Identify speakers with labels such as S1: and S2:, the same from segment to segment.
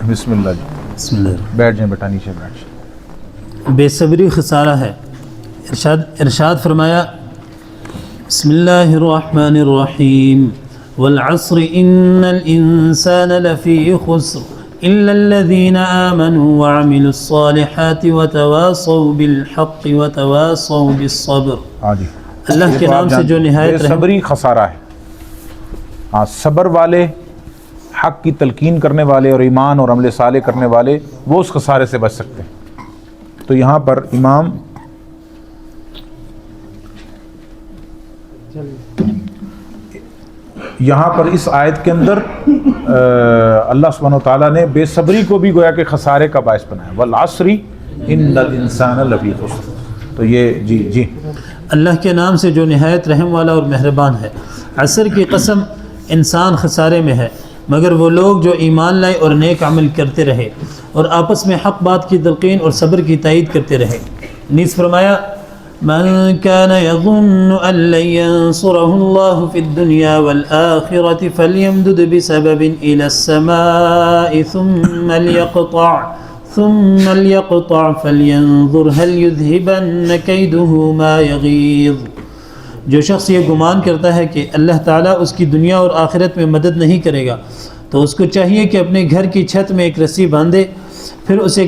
S1: بسم اللہ جی،
S2: بسم اللہ۔
S1: بیٹھ جائیں بیٹا، نیچے بیٹھ جائیں۔
S2: بے صبری خسارہ ہے۔ ارشاد فرمایا بسم اللہ الرحمن الرحیم والعصر ان الانسان لفی خسر الا الذین آمنوا وعملوا الصالحات وتواصوا بالحق وتواصوا بالصبر۔
S1: ہاں جی،
S2: اللہ کے نام سے جو نہایت
S1: بے صبری خسارہ ہے۔ ہاں، صبر والے، حق کی تلقین کرنے والے اور ایمان اور عمل صالح کرنے والے، وہ اس خسارے سے بچ سکتے ہیں۔ تو یہاں پر امام اس آیت کے اندر اللہ سبحانہ وتعالیٰ نے بے صبری کو بھی گویا کہ خسارے کا باعث بنایا، والعصر ان الانسان لفی خسر۔ تو یہ جی
S2: اللہ کے نام سے جو نہایت رحم والا اور مہربان ہے۔ عصر کی قسم، انسان خسارے میں ہے مگر وہ لوگ جو ایمان لائے اور نیک عمل کرتے رہے اور آپس میں حق بات کی تلقین اور صبر کی تائید کرتے رہے۔ نیز فرمایا من كان يظن أن لن ينصره الله في الدنيا والآخرة فليمدد بسبب إلى السماء ثم ليقطع فلينظر هل يذهبن كيده ما يغيظ۔ جو شخص یہ گمان کرتا ہے کہ اللہ تعالیٰ اس کی دنیا اور آخرت میں مدد نہیں کرے گا تو اس کو چاہیے کہ اپنے گھر کی چھت میں ایک رسی باندھے، پھر اسے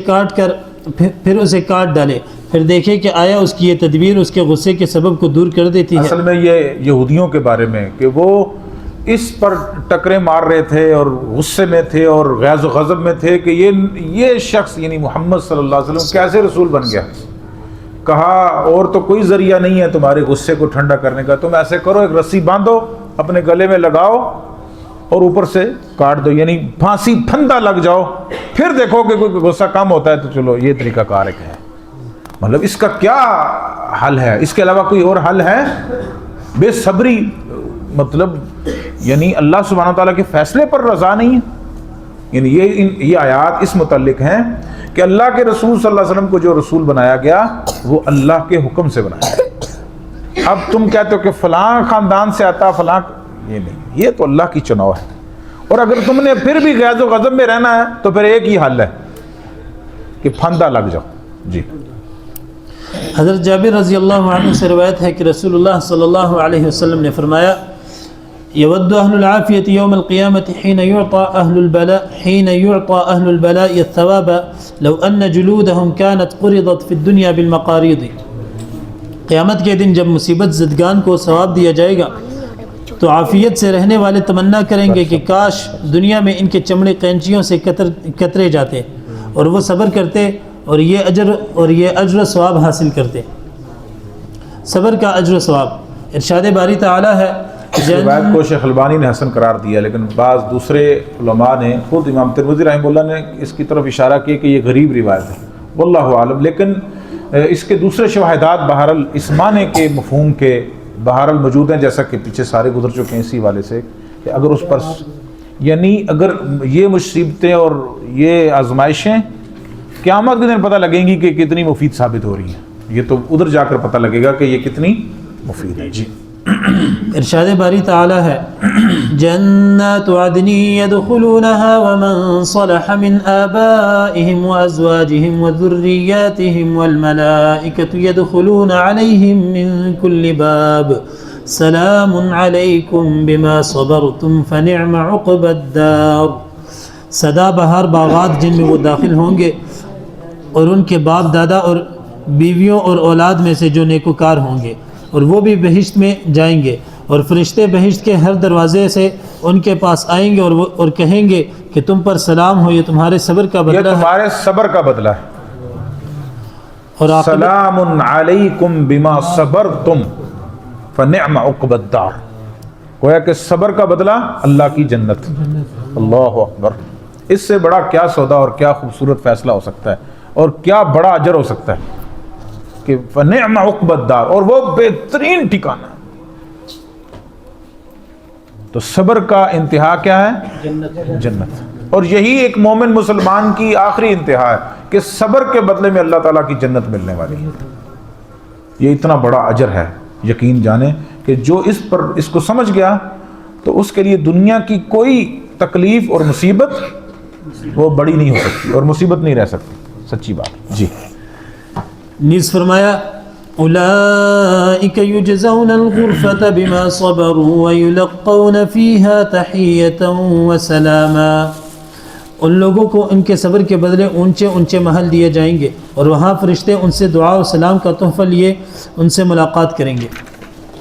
S2: کاٹ ڈالے، پھر دیکھے کہ آیا اس کی یہ تدبیر اس کے غصے کے سبب کو دور کر دیتی ہے۔
S1: اصل میں یہ یہودیوں کے بارے میں کہ وہ اس پر ٹکرے مار رہے تھے اور غصے میں تھے اور غیظ و غضب میں تھے کہ یہ شخص یعنی محمد صلی اللہ علیہ وسلم کیسے رسول بن گیا۔ کہا اور تو کوئی ذریعہ نہیں ہے تمہارے غصے کو ٹھنڈا کرنے کا، تم ایسے کرو ایک رسی باندھو، اپنے گلے میں لگاؤ اور اوپر سے کاٹ دو، یعنی پھانسی پھندا لگ جاؤ، پھر دیکھو کہ کوئی غصہ کم ہوتا ہے تو چلو یہ طریقہ کار ہے۔ مطلب اس کا کیا حل ہے؟ اس کے علاوہ کوئی اور حل ہے؟ بے صبری مطلب یعنی اللہ سبحانہ وتعالیٰ کے فیصلے پر رضا نہیں ہے۔ یعنی یہ آیات اس متعلق ہیں کہ اللہ کے رسول صلی اللہ علیہ وسلم کو جو رسول بنایا گیا وہ اللہ کے حکم سے بنایا گیا۔ اب تم کہتے ہو کہ فلاں خاندان سے آتا فلاں، یہ نہیں، یہ تو اللہ کی چناؤ ہے۔ اور اگر تم نے پھر بھی غیظ و غضب میں رہنا ہے تو پھر ایک ہی حل ہے کہ پھندا لگ جاؤ۔ جی،
S2: حضرت جابر رضی اللہ عنہ سے روایت ہے کہ رسول اللہ صلی اللہ علیہ وسلم نے فرمایا یود اہل العافیۃ یوم القیامۃ حین یعطى اہل البلاء الثواب لو ان جلودهم كانت قرضت في الدنيا بالمقاريض۔ قیامت کے دن جب مصیبت زدگان کو ثواب دیا جائے گا تو عافیت سے رہنے والے تمنا کریں گے کہ کاش دنیا میں ان کے چمڑے قینچیوں سے کترے جاتے اور وہ صبر کرتے اور یہ اجر و ثواب حاصل کرتے۔ صبر کا اجر و ثواب۔ ارشاد باری تعالی ہے،
S1: اس روایت کو شیخ البانی نے حسن قرار دیا، لیکن بعض دوسرے علماء نے، خود امام ترمذی رحمہ اللہ نے اس کی طرف اشارہ کیا کہ یہ غریب روایت ہے، واللہ عالم۔ لیکن اس کے دوسرے شواہدات بہرحال اس معنی کے مفہوم کے بہرحال موجود ہیں، جیسا کہ پیچھے سارے گزر چکے ہیں اسی والے سے کہ اگر اس پر یعنی اگر یہ مصیبتیں اور یہ آزمائشیں قیامت کے دن پتہ لگیں گی کہ کتنی مفید ثابت ہو رہی ہیں، یہ تو ادھر جا کر پتہ لگے گا کہ یہ کتنی مفید ہے۔ جی،
S2: ارشاد باری تعالی ہے جنات عدن يدخلونها ومن صلح من آبائهم وأزواجهم وذرياتهم والملائكة يدخلون عليهم من كل باب سلام عليكم بما صبرتم فنعم عقب الدار۔ سدا بہار باغات جن میں وہ داخل ہوں گے اور ان کے باپ دادا اور بیویوں اور اولاد میں سے جو نیکوکار ہوں گے، اور وہ بھی بہشت میں جائیں گے اور فرشتے بہشت کے ہر دروازے سے ان کے پاس آئیں گے اور کہیں گے کہ تم پر سلام ہو، یہ تمہارے صبر کا بدلہ ہے،
S1: یہ تمہارے صبر کا بدلہ ہے۔
S2: اور
S1: سلام علیکم بما صبرتم فنعم عقب الدار۔ گویا کہ صبر کا بدلہ اللہ کی جنت۔ اللہ اکبر، اس سے بڑا کیا سودا اور کیا خوبصورت فیصلہ ہو سکتا ہے اور کیا بڑا اجر ہو سکتا ہے کہ فنعم عقب الدار، اور وہ بہترین ٹھکانہ۔ تو صبر کا انتہا کیا ہے؟ جنت۔ اور یہی ایک مومن مسلمان کی آخری انتہا ہے کہ صبر کے بدلے میں اللہ تعالیٰ کی جنت ملنے والی ہے۔ یہ اتنا بڑا اجر ہے، یقین جانیں کہ جو اس کو سمجھ گیا تو اس کے لیے دنیا کی کوئی تکلیف اور مصیبت وہ بڑی نہیں ہو سکتی اور مصیبت نہیں رہ سکتی، سچی بات. جی
S2: نیز فرمایا اولئک یجزون الغرفة بما صبروا ویلقون فیہا تحیتا وسلاما، ان لوگوں کو ان کے صبر کے بدلے اونچے اونچے محل دیے جائیں گے اور وہاں فرشتے ان سے دعا و سلام کا تحفہ لیے ان سے ملاقات کریں گے.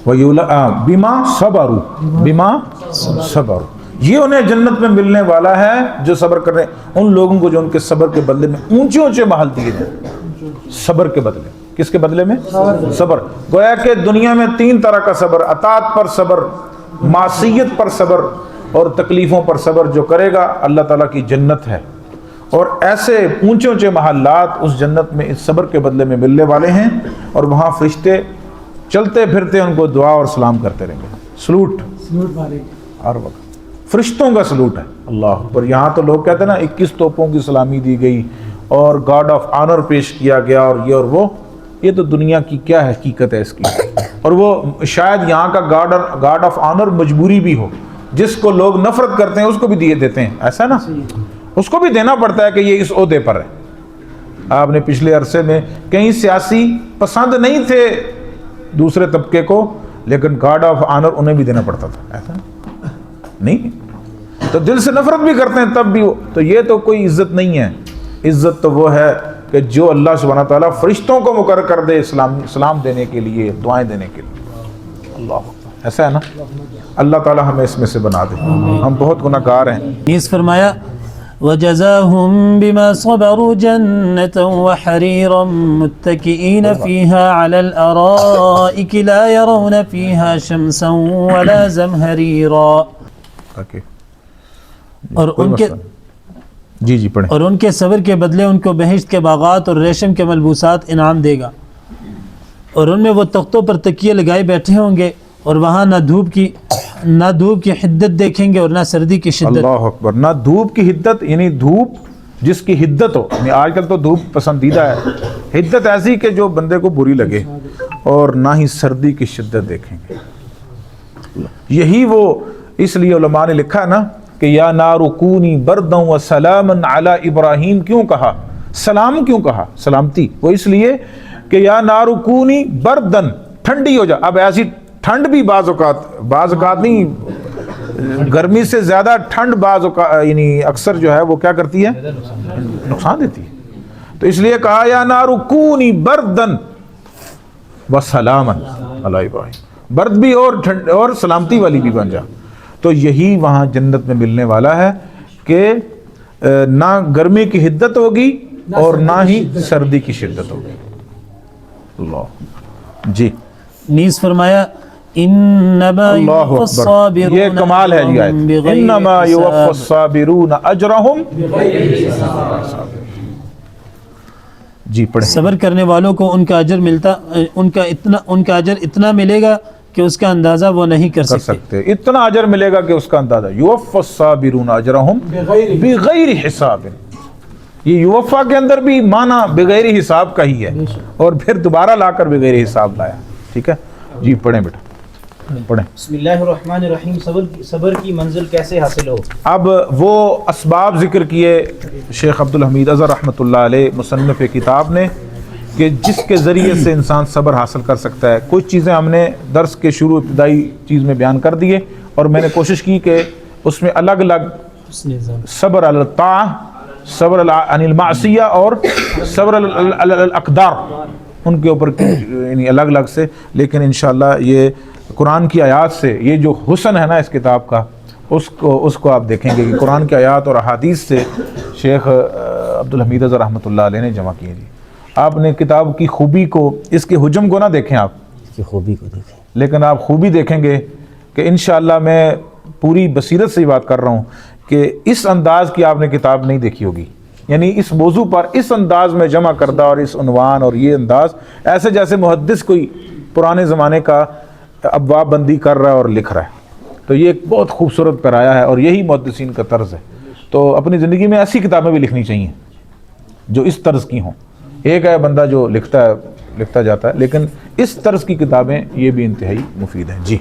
S1: بما صبروا، بما صبروا، یہ انہیں جنت میں ملنے والا ہے جو صبر کر رہے ہیں، ان لوگوں کو جو ان کے صبر کے بدلے میں اونچے اونچے محل دیے جائیں. صبر کے بدلے، کس کے بدلے میں؟ صبر. گویا کہ دنیا میں 3 طرح کا صبر، اطاعت پر صبر، معصیت پر صبر اور تکلیفوں پر صبر جو کرے گا اللہ تعالیٰ کی جنت ہے. اور ایسے اونچے اونچے محلات اس جنت میں اس صبر کے بدلے میں ملنے والے ہیں، اور وہاں فرشتے چلتے پھرتے ان کو دعا اور سلام کرتے رہیں گے. سلوٹ ہر وقت فرشتوں کا سلوٹ ہے. اللہ اکبر. یہاں تو لوگ کہتے ہیں نا 21 توپوں کی سلامی دی گئی اور گارڈ آف آنر پیش کیا گیا اور یہ اور وہ. یہ تو دنیا کی کیا حقیقت ہے اس کی. اور وہ شاید یہاں کا گارڈ آف آنر مجبوری بھی ہو، جس کو لوگ نفرت کرتے ہیں اس کو بھی دیے دیتے ہیں، ایسا نا، اس کو بھی دینا پڑتا ہے کہ یہ اس عہدے پر ہے. آپ نے پچھلے عرصے میں کئی سیاسی پسند نہیں تھے دوسرے طبقے کو، لیکن گارڈ آف آنر انہیں بھی دینا پڑتا تھا، ایسا نہیں. تو دل سے نفرت بھی کرتے ہیں تب بھی وہ. تو یہ تو کوئی عزت نہیں ہے. عزت تو وہ ہے کہ جو اللہ سبحانہ تعالیٰ فرشتوں کو مقرر کر دے سلام دینے کے لیے، دعائیں دینے کے لیے. اللہ ایسا ہے نا. اللہ تعالیٰ ہمیں اس میں سے بنا دے. ہم بہت گناہ گار ہیں.
S2: نیز فرمایا وَجَزَاهُمْ بِمَا صَبَرُوا جَنَّةً وَحَرِيرًا مُتَّكِئِينَ فِيهَا عَلَى الْأَرَائِكِ لَا يَرَوْنَ فِيهَا شَمْسًا وَلَا زَمْهَرِيرًا. اور ان کے
S1: جی پڑھیں.
S2: اور ان کے صبر کے بدلے ان کو بہشت کے باغات اور ریشم کے ملبوسات انعام دے گا، اور ان میں وہ تختوں پر تکیے لگائے بیٹھے ہوں گے، اور وہاں نہ دھوپ کی حدت دیکھیں گے اور نہ سردی کی شدت.
S1: اللہ اکبر. نہ دھوپ کی حدت، یعنی دھوپ جس کی حدت ہو. یعنی آج کل تو دھوپ پسندیدہ ہے، حدت ایسی کہ جو بندے کو بری لگے، اور نہ ہی سردی کی شدت دیکھیں گے. یہی وہ، اس لیے علماء نے لکھا ہے نا کہ یا نار کونی بردا و سلاما علی ابراہیم. کیوں کہا سلام، کیوں کہا سلامتی؟ وہ اس لیے کہ یا نار کونی بردن، ٹھنڈی ہو جا. اب ایسی ٹھنڈ بھی بعض اوقات نہیں، گرمی سے زیادہ ٹھنڈ بعض اوقات یعنی اکثر جو ہے وہ کیا کرتی ہے؟ نقصان دیتی ہے. تو اس لیے کہا یا نار کونی بردن و سلاما علی ابراہیم. برد بھی اور سلامتی والی بھی بن جا. تو یہی وہاں جنت میں ملنے والا ہے کہ نہ گرمی کی حدت ہوگی اور نہ ہی سردی کی شدت ہوگی. اللہ جی.
S2: نیز فرمایا انما
S1: اللہ اکبر. یہ کمال ہے جی آیت. انما یوفی الصابرون اجرہم بغیر حساب. جی پڑھیں.
S2: صبر کرنے والوں کو ان کا اجر اتنا ملے گا کہ اس کا اندازہ وہ نہیں کر سکتے.
S1: اتنا اجر ملے گا کہ اس کا اندازہ. یوفی الصابرون اجرہم بغیر حساب. یہ یوفا کے اندر بھی معنی بغیر حساب کا ہی ہے، اور پھر دوبارہ لا کر بغیر حساب لایا. ٹھیک ہے جی پڑھیں بیٹا پڑھیں.
S3: بسم اللہ الرحمن الرحیم. صبر کی منزل کیسے حاصل ہو؟
S1: اب وہ اسباب ذکر کیے شیخ عبدالحمید اظہر رحمۃ اللہ علیہ مصنف کتاب نے کہ جس کے ذریعے سے انسان صبر حاصل کر سکتا ہے. کچھ چیزیں ہم نے درس کے شروع ابتدائی چیز میں بیان کر دیے، اور میں نے کوشش کی کہ اس میں الگ الگ صبر علی الطاعہ، صبر عن المعصیہ اور صبر علی الاقدار، ان کے اوپر یعنی الگ الگ سے. لیکن انشاءاللہ یہ قرآن کی آیات سے یہ جو حسن ہے نا اس کتاب کا، اس کو آپ دیکھیں گے کہ قرآن کی آیات اور احادیث سے شیخ عبدالحمید اظہر رحمۃ اللہ علیہ نے جمع کیے. جی آپ نے کتاب کی خوبی کو، اس کے حجم کو نہ دیکھیں، آپ
S3: اس کی خوبی کو دیکھیں،
S1: لیکن آپ خوبی دیکھیں گے کہ انشاءاللہ میں پوری بصیرت سے بات کر رہا ہوں کہ اس انداز کی آپ نے کتاب نہیں دیکھی ہوگی. یعنی اس موضوع پر اس انداز میں جمع کردہ اور اس عنوان اور یہ انداز، ایسے جیسے محدث کوئی پرانے زمانے کا ابواب بندی کر رہا ہے اور لکھ رہا ہے. تو یہ ایک بہت خوبصورت پیرایا ہے، اور یہی محدثین کا طرز ہے. تو اپنی زندگی میں ایسی کتابیں بھی لکھنی چاہیے جو اس طرز کی ہوں. ایک ہے بندہ جو لکھتا جاتا ہے، لیکن اس طرز کی کتابیں یہ بھی انتہائی مفید ہیں. جی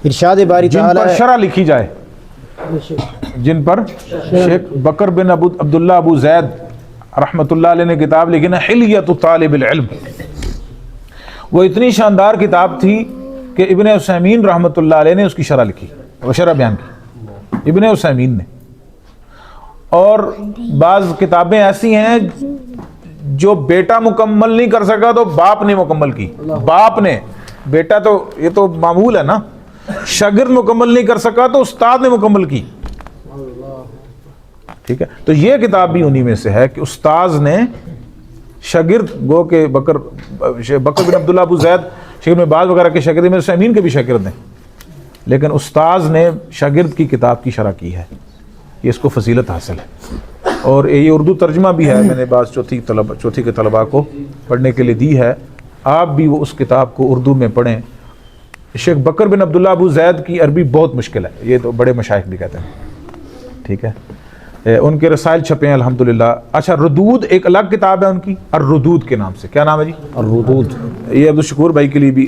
S3: ارشاد باری
S1: جن
S3: تعالی
S1: پر شرح لکھی جائے. جن پر شیخ بکر بن عبداللہ ابو زید رحمۃ اللہ علیہ نے کتاب لکھی نا حلیۃ طالب العلم. وہ اتنی شاندار کتاب تھی کہ ابن عثیمین رحمۃ اللہ علیہ نے اس کی شرح لکھی، وہ شرح بیان کی ابن عثیمین نے. اور بعض کتابیں ایسی ہیں جو بیٹا مکمل نہیں کر سکا تو باپ نے مکمل کی. باپ نے، بیٹا تو یہ تو معمول ہے نا، شاگرد مکمل نہیں کر سکا تو استاد نے مکمل کی. ٹھیک ہے، تو یہ کتاب بھی انہی میں سے ہے کہ استاذ نے شاگرد، گو کہ بکر بن عبداللہ ابو زید شیخ ابن باز وغیرہ کے شاگرد، ابن عثیمین کے بھی شاگرد ہیں، لیکن استاذ نے شاگرد کی کتاب کی شرح کی ہے. یہ اس کو فضیلت حاصل ہے. اور یہ اردو ترجمہ بھی ہے، میں نے بعض چوتھی کے طلباء کو پڑھنے کے لیے دی ہے. آپ بھی وہ اس کتاب کو اردو میں پڑھیں. شیخ بکر بن عبداللہ ابو زید کی عربی بہت مشکل ہے، یہ تو بڑے مشائخ بھی کہتے ہیں. ٹھیک ہے، ان کے رسائل چھپے ہیں الحمدللہ. اچھا، ردود ایک الگ کتاب ہے ان کی، الردود کے نام سے. کیا نام ہے جی؟ الردود. یہ عبدالشکور بھائی کے لیے بھی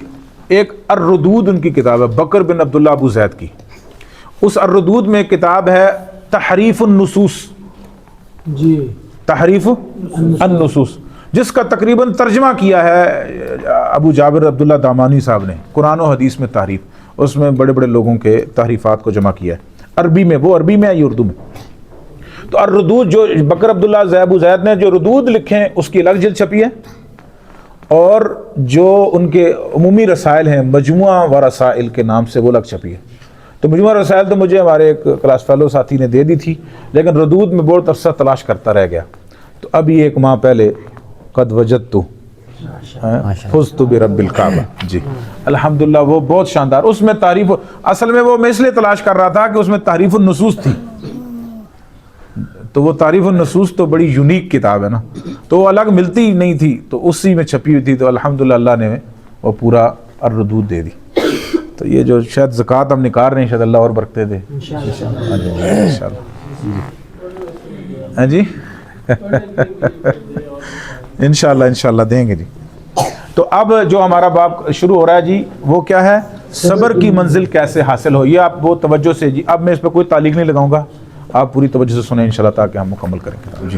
S1: ایک الردود ان کی کتاب ہے، بکر بن عبداللہ ابو زید کی. اس الردود میں ایک کتاب ہے تحریف النصوص. جی، تحریف النصوص، جس کا تقریباً ترجمہ کیا ہے ابو جابر عبداللہ دامانی صاحب نے، قرآن و حدیث میں تحریف. اس میں بڑے بڑے لوگوں کے تحریفات کو جمع کیا ہے عربی میں. وہ عربی میں ہے، یہ اردو میں. تو الردود جو بکر عبداللہ ابو زید نے جو ردود لکھے ہیں اس کی الگ جلد چھپی ہے، اور جو ان کے عمومی رسائل ہیں مجموعہ و رسائل کے نام سے وہ الگ چھپی ہے. تو مجموعہ رسائل تو مجھے ہمارے ایک کلاس فیلو ساتھی نے دے دی تھی، لیکن ردود میں بہت عرصہ تلاش کرتا رہ گیا. تو ابھی 1 ماہ پہلے قد وجدت فزت برب الکعبہ. جی الحمدللہ، وہ بہت شاندار. اس میں تعریف، اصل میں وہ میں اس لیے تلاش کر رہا تھا کہ اس میں تعریف النصوص تھی. تو وہ تعریف النصوص تو بڑی یونیک کتاب ہے نا، تو وہ الگ ملتی ہی نہیں تھی، تو اسی میں چھپی ہوئی تھی. تو الحمدللہ اللہ نے وہ پورا الردود دے دی. تو یہ جو شاید زکوٰۃ ہم نکال رہے ہیں، شاید اللہ اور برکتیں دے انشاءاللہ. ہاں جی انشاءاللہ دیں گے جی. تو اب جو ہمارا باب شروع ہو رہا ہے جی، وہ کیا ہے؟ صبر کی منزل کیسے حاصل ہو. یہ آپ بہت توجہ سے جی، اب میں اس پہ کوئی تعلیق نہیں لگاؤں گا، آپ پوری توجہ سے سنیں انشاءاللہ تاکہ ہم مکمل کریں گے. جی،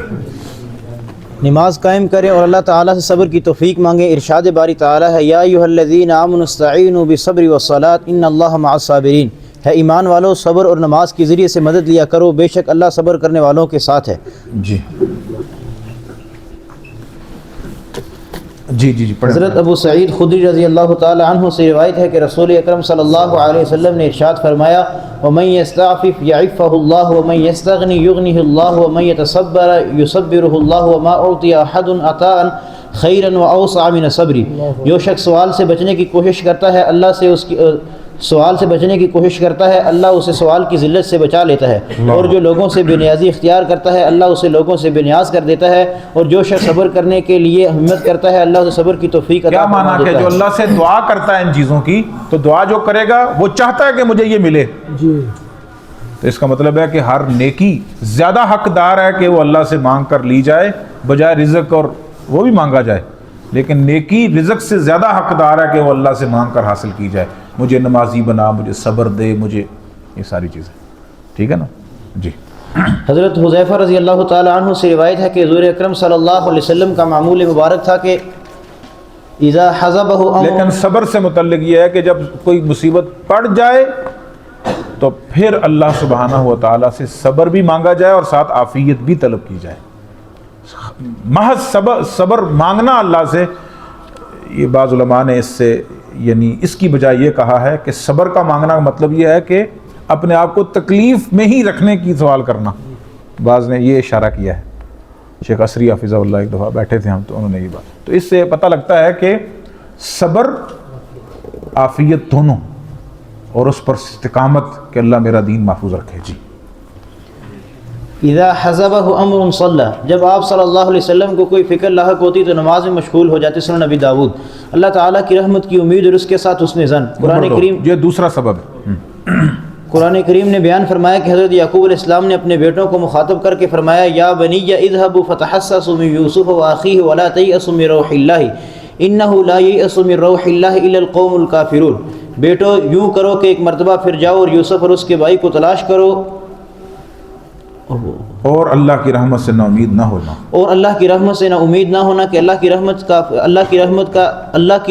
S3: نماز قائم کریں اور اللہ تعالیٰ سے صبر کی توفیق مانگیں. ارشاد باری تعالیٰ ہے، یا ایھا الذین آمنوا استعینوا بالصبر والصلاۃ ان اللہ مع الصابرین. ہے ایمان والو، صبر اور نماز کے ذریعے سے مدد لیا کرو، بے شک اللہ صبر کرنے والوں کے ساتھ ہے.
S1: جی
S3: حضرت ابو سعید خدری رضی اللہ تعالی عنہ سے روایت ہے کہ رسول اکرم صلی اللہ علیہ وسلم نے ارشاد فرمایا، وَمَن يَسْتَعْفِفْ يَعِفَّهُ اللَّهُ وَمَن يَسْتَغْنِ يُغْنِهِ اللَّهُ وَمَن يَتَصَبَّرَ يُصَبِّرُهُ اللَّهُ وَمَا أُعْطِيَ أَحَدٌ عَطَاءً خَيْرًا وَأَوْسَعَ مِنَ الصَّبْرِ. جو شخص سوال سے بچنے کی کوشش کرتا ہے، اللہ سے اس کی سوال سے بچنے کی کوشش کرتا ہے، اللہ اسے سوال کی ذلت سے بچا لیتا ہے. اور جو لوگوں سے بے نیازی اختیار کرتا ہے، اللہ اسے لوگوں سے بے نیاز کر دیتا ہے. اور جو شخص صبر کرنے کے لیے ہمت کرتا ہے، اللہ اسے صبر کی توفیق عطا فرما دیتا ہے.
S1: کیا معنی کہ جو اللہ سے دعا کرتا ہے ان چیزوں کی، تو دعا جو کرے گا وہ چاہتا ہے کہ مجھے یہ ملے. جی، تو اس کا مطلب ہے کہ ہر نیکی زیادہ حقدار ہے کہ وہ اللہ سے مانگ کر لی جائے بجائے رزق اور وہ بھی مانگا جائے. لیکن نیکی رزق سے زیادہ حقدار ہے کہ وہ اللہ سے مانگ کر حاصل کی جائے. مجھے نمازی بنا، مجھے صبر دے، مجھے یہ ساری چیزیں. ٹھیک ہے نا جی.
S3: حضرت حذیفہ رضی اللہ تعالی عنہ سے روایت ہے کہ حضور اکرم صلی اللہ علیہ وسلم کا معمول مبارک تھا کہ اذا حزبہ امر.
S1: لیکن صبر سے متعلق یہ ہے کہ جب کوئی مصیبت پڑ جائے تو پھر اللہ سبحانہ و تعالیٰ سے صبر بھی مانگا جائے اور ساتھ عافیت بھی طلب کی جائے. محض صبر مانگنا اللہ سے، یہ بعض علماء نے اس سے یعنی اس کی بجائے یہ کہا ہے کہ صبر کا مانگنا کا مطلب یہ ہے کہ اپنے آپ کو تکلیف میں ہی رکھنے کی سوال کرنا. بعض نے یہ اشارہ کیا ہے. شیخ عصری حافظہ اللہ ایک دفعہ بیٹھے تھے ہم، تو انہوں نے یہ بات. تو اس سے پتہ لگتا ہے کہ صبر، عافیت دونوں، اور اس پر استقامت کہ اللہ میرا دین محفوظ رکھے. جی.
S3: اذا حزبہ امر صلی، جب آپ صلی اللہ علیہ وسلم کو کوئی فکر لاحق ہوتی تو نماز میں مشغول ہو جاتے. سنن نبی داؤد. اللہ تعالیٰ کی رحمت کی امید اور اس کے ساتھ حسن ظن. قرآن کریم،
S1: یہ دوسرا سبب ہے.
S3: قرآن کریم نے بیان فرمایا کہ حضرت یعقوب علیہ السلام نے اپنے بیٹوں کو مخاطب کر کے فرمایا، یا بنی اذهبوا فتحسسوا من یوسف واخیہ ولا تیأسوا من روح اللہ انہ لا ییأس من روح اللہ الا القوم الکافرون. بیٹو یوں کرو کہ ایک مرتبہ پھر جاؤ اور یوسف اور اس کے بھائی کو تلاش کرو
S1: اور اللہ کی رحمت سے نا امید نہ ہونا.
S3: اور اللہ کی رحمت سے نا امید نہ ہونا کہ اللہ کی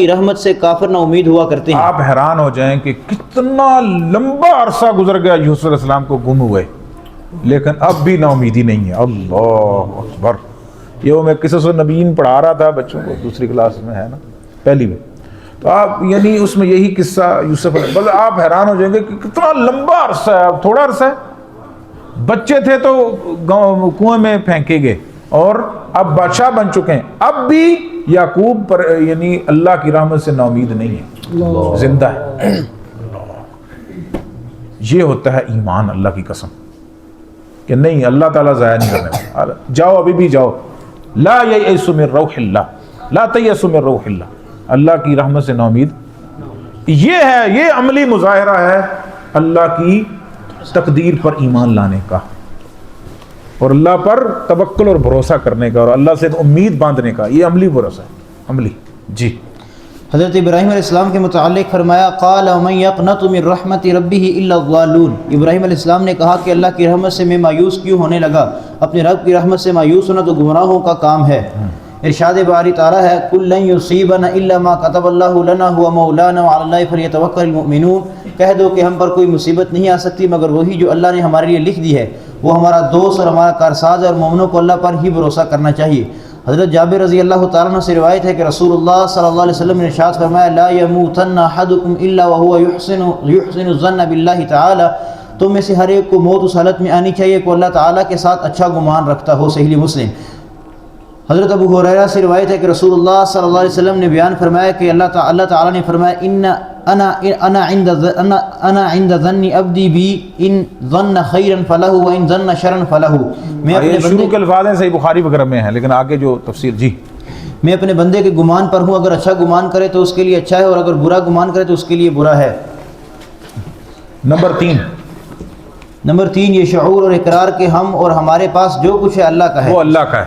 S3: رحمت سے کافر نا امید ہوا کرتے ہیں.
S1: آپ حیران ہو جائیں کہ کتنا لمبا عرصہ گزر گیا یوسف علیہ السلام کو گم ہوئے، لیکن اب بھی نا امیدی نہیں ہے. اللہ اکبر. یہ وہ میں قصص النبیین پڑھا رہا تھا بچوں کو، دوسری کلاس میں ہے نا، پہلی میں، تو آپ یعنی اس میں یہی قصہ یوسف بل آپ حیران ہو جائیں گے کہ کتنا لمبا عرصہ ہے. اب تھوڑا عرصہ ہے، بچے تھے تو کنویں میں پھینکے گئے اور اب بادشاہ بن چکے ہیں، اب بھی یعقوب پر یعنی اللہ کی رحمت سے نا امید نہیں ہے، زندہ ہے. یہ ہوتا ہے ایمان. اللہ کی قسم کہ نہیں، اللہ تعالیٰ ضائع نہیں کرنے والا. جاؤ ابھی بھی جاؤ. لا یئس من روح اللہ، لا تیأس من روح اللہ. اللہ کی رحمت سے نا امید یہ ہے، یہ عملی مظاہرہ ہے اللہ کی تقدیر پر ایمان لانے کا اور اللہ پر توکل اور بھروسہ کرنے کا اور اللہ سے امید باندھنے کا. یہ عملی بھروسہ ہے، عملی. جی
S3: حضرت ابراہیم علیہ السلام کے متعلق فرمایا قال ومن يقنط من رحمت ربه الا الضالون. ابراہیم علیہ السلام نے کہا کہ اللہ کی رحمت سے میں مایوس کیوں ہونے لگا؟ اپنے رب کی رحمت سے مایوس ہونا تو گمراہوں کا کام ہے. ارشاد باری تعالیٰ ہے قل لن یصیبنا الا ما كتب اللہ لنا هو مولانا وعلى الله فليتوکل المؤمنون. کہہ دو کہ ہم پر کوئی مصیبت نہیں آ سکتی مگر وہی جو اللہ نے ہمارے لیے لکھ دی ہے، وہ ہمارا دوست اور ہمارا کارساز ہے، اور مومنوں کو اللہ پر ہی بھروسا کرنا چاہیے. حضرت جابر رضی اللہ تعالیٰ عنہ سے روایت ہے کہ رسول اللہ صلی اللہ علیہ وسلم نے ارشاد فرمایا لا يموتن احدکم الا وهو يحسن الظن بالله تعالی. تم میں سے ہر ایک کو موت اس حالت میں آنی چاہیے کہ اللہ تعالیٰ کے ساتھ اچھا گمان رکھتا ہو. صحیح مسلم. حضرت ابو ہریرہ سے روایت ہے کہ رسول اللہ صلی اللہ علیہ وسلم نے بیان فرمایا کہ اللہ تعالیٰ نے فرمایا انا عند ظن عبدی بی ان ظن خیرا فلہ وان ظن شرا فلہ.
S1: یہ شروع کے الفاظ ہیں صحیح بخاری وغیرہ میں ہیں، لیکن آگے جو تفسیر. جی
S3: میں اپنے بندے کے گمان پر ہوں، اگر اچھا گمان کرے تو اس کے لیے اچھا ہے اور اگر برا گمان کرے تو اس کے لیے برا ہے.
S1: نمبر
S3: 3 یہ شعور اور اقرار کہ ہم اور ہمارے پاس جو کچھ ہے اللہ کا ہے.
S1: وہ اللہ کا ہے.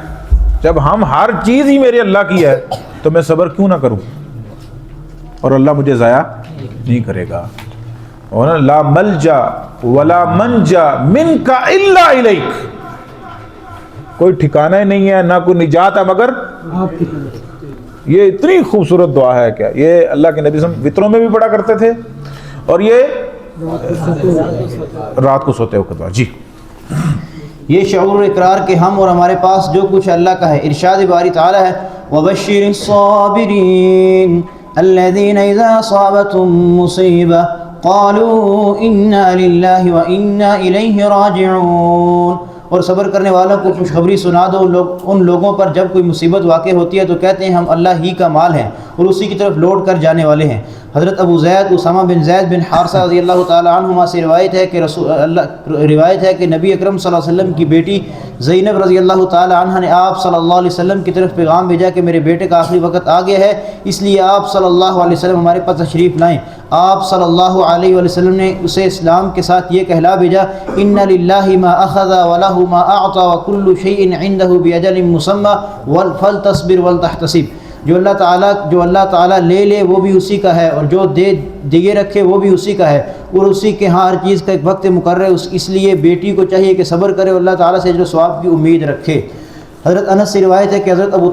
S1: جب ہم ہر چیز ہی میرے اللہ کی ہے تو میں صبر کیوں نہ کروں، اور اللہ مجھے ضائع نہیں کرے گا. اور لا ملجا ولا منجا منک الا الیک. کوئی ٹھکانہ ہی نہیں ہے، نہ کوئی نجات ہے مگر یہ. اتنی خوبصورت دعا ہے. کیا یہ اللہ کے نبی صلی اللہ علیہ وسلم وطروں میں بھی پڑھا کرتے تھے اور یہ رات کو سوتے وقت. جی
S3: یہ شعور و اقرار کہ ہم اور ہمارے پاس جو کچھ اللہ کا ہے. ارشاد باری تعالیٰ ہے وَبَشِّرِ الصَّابِرِينَ الَّذِينَ إِذَا أَصَابَتْهُم مُّصِيبَةٌ قَالُوا إِنَّا لِلَّهِ وَإِنَّا إِلَيْهِ رَاجِعُونَ. اور صبر کرنے والوں کو خوشخبری سنا دو. ان لوگوں پر جب کوئی مصیبت واقع ہوتی ہے تو کہتے ہیں ہم اللہ ہی کا مال ہیں اور اسی کی طرف لوٹ کر جانے والے ہیں. حضرت ابو زید اسامہ بن زید بن حارثہ رضی اللہ تعالی عنہما سے روایت ہے کہ نبی اکرم صلی اللہ علیہ وسلم کی بیٹی زینب رضی اللہ تعالی عنہ نے آپ صلی اللہ علیہ وسلم کی طرف پیغام بھیجا کہ میرے بیٹے کا آخری وقت آ گیا ہے، اس لیے آپ صلی اللہ علیہ وسلم ہمارے پاس تشریف لائیں. آپ صلی اللہ علیہ وسلم نے اسے اسلام کے ساتھ یہ کہلا بھیجا ان للہ ما اخذ ولہ ما اعطى وكل شیء عنده باجل مسمى فلتصبر ولتحتسب. جو اللہ تعالیٰ لے وہ بھی اسی کا ہے، اور جو دیے رکھے وہ بھی اسی کا ہے، اور اسی کے ہاں ہر چیز کا ایک وقت مقرر ہے. اس لیے بیٹی کو چاہیے کہ صبر کرے اور اللہ تعالیٰ سے اجر و ثواب کی امید رکھے. حضرت انس سے روایت ہے کہ حضرت ابو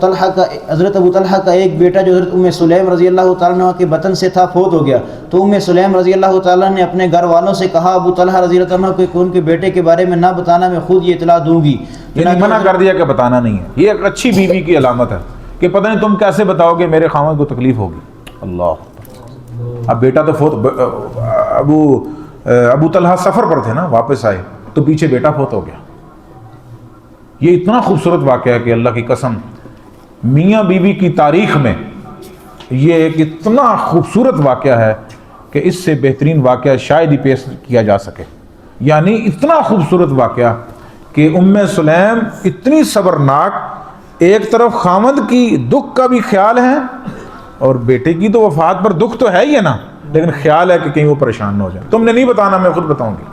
S3: طلحہ کا ایک بیٹا جو حضرت ام سلیم رضی اللہ تعالیٰ عنہ کے بطن سے تھا فوت ہو گیا. تو ام سلیم رضی اللہ تعالیٰ نے اپنے گھر والوں سے کہا ابو طلحہ رضی اللہ عنہ کو ان کے بیٹے کے بارے میں نہ بتانا، میں خود یہ اطلاع دوں گی.
S1: منع کر دیا کہ بتانا نہیں ہے. یہ ایک اچھی بیوی کی علامت ہے کہ پتہ نہیں تم کیسے بتاؤ گے میرے خاوند کو تکلیف ہوگی. اللہ. اب بیٹا تو فوت، ابو طلحہ سفر پر تھے نا، واپس آئے تو پیچھے بیٹا فوت ہو گیا. یہ اتنا خوبصورت واقعہ ہے کہ اللہ کی قسم میاں بیوی کی تاریخ میں یہ ایک اتنا خوبصورت واقعہ ہے کہ اس سے بہترین واقعہ شاید ہی پیش کیا جا سکے. یعنی اتنا خوبصورت واقعہ کہ ام سلیم اتنی صبرناک، ایک طرف خامد کی دکھ کا بھی خیال ہے اور بیٹے کی تو وفات پر دکھ تو ہے ہی ہے نا، لیکن خیال ہے کہ کہیں وہ پریشان نہ ہو جائے. تم نے نہیں بتانا، میں خود بتاؤں گی.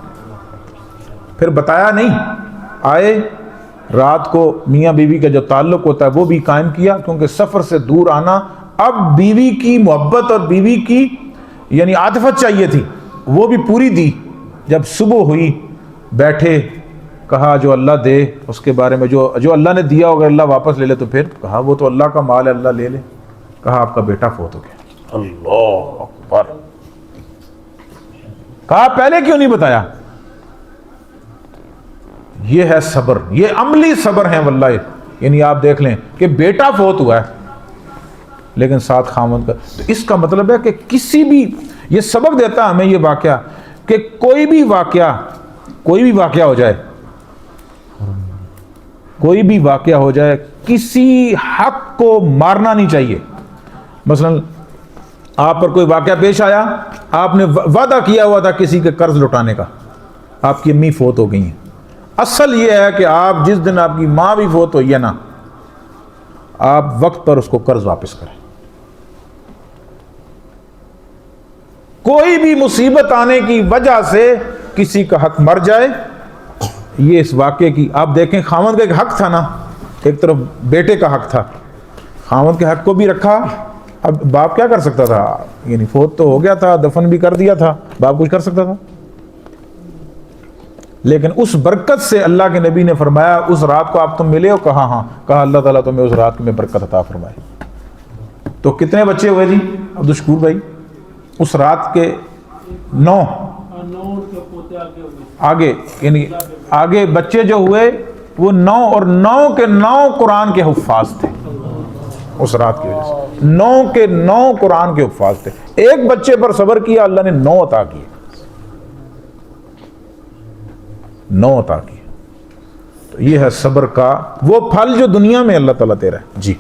S1: پھر بتایا نہیں، آئے رات کو میاں بیوی کا جو تعلق ہوتا ہے وہ بھی قائم کیا، کیونکہ سفر سے دور آنا، اب بیوی کی محبت اور بیوی کی یعنی عاطفت چاہیے تھی، وہ بھی پوری دی. جب صبح ہوئی بیٹھے کہا جو اللہ دے اس کے بارے میں جو اللہ نے دیا ہوگا اللہ واپس لے لے تو پھر کہا وہ تو اللہ کا مال ہے اللہ لے لے. کہا آپ کا بیٹا فوت ہو گیا. اللہ اکبر. کہا پہلے کیوں نہیں بتایا؟ یہ ہے صبر، یہ عملی صبر ہے واللہ. یعنی آپ دیکھ لیں کہ بیٹا فوت ہوا ہے لیکن ساتھ خاوند کا. تو اس کا مطلب ہے کہ کسی بھی، یہ سبق دیتا ہمیں یہ واقعہ کہ کوئی بھی واقعہ ہو جائے، کوئی بھی واقعہ ہو جائے، کسی حق کو مارنا نہیں چاہیے. مثلا آپ پر کوئی واقعہ پیش آیا، آپ نے وعدہ کیا ہوا تھا کسی کے قرض لوٹانے کا، آپ کی امی فوت ہو گئی ہیں. اصل یہ ہے کہ آپ جس دن آپ کی ماں بھی فوت ہوئی ہے نا، آپ وقت پر اس کو قرض واپس کریں. کوئی بھی مصیبت آنے کی وجہ سے کسی کا حق مر جائے، یہ اس واقعے کی آپ دیکھیں. خاوند کا ایک حق تھا نا، ایک طرف بیٹے کا حق تھا، خاوند کے حق کو بھی رکھا. اب باپ کیا کر سکتا تھا؟ یعنی فوت تو ہو گیا تھا، دفن بھی کر دیا تھا، باپ کچھ کر سکتا تھا؟ لیکن اس برکت سے اللہ کے نبی نے فرمایا اس رات کو آپ تم ملے ہو؟ کہا ہاں. کہا اللہ تعالیٰ تمہیں اس رات میں برکت عطا فرمائے. تو کتنے بچے ہوئے جی عبدالشکور بھائی اس رات کے؟ 9 آگے، یعنی آگے بچے جو ہوئے وہ 9 اور 9 کے 9 قرآن کے حفاظ تھے اس رات کی وجہ سے. 9 کے 9 قرآن کے حفاظ تھے. ایک بچے پر صبر کیا اللہ نے 9 عطا کیے، 9 عطا کیے. تو یہ ہے صبر کا وہ پھل جو دنیا میں اللہ تعالیٰ دے رہا ہے. جی.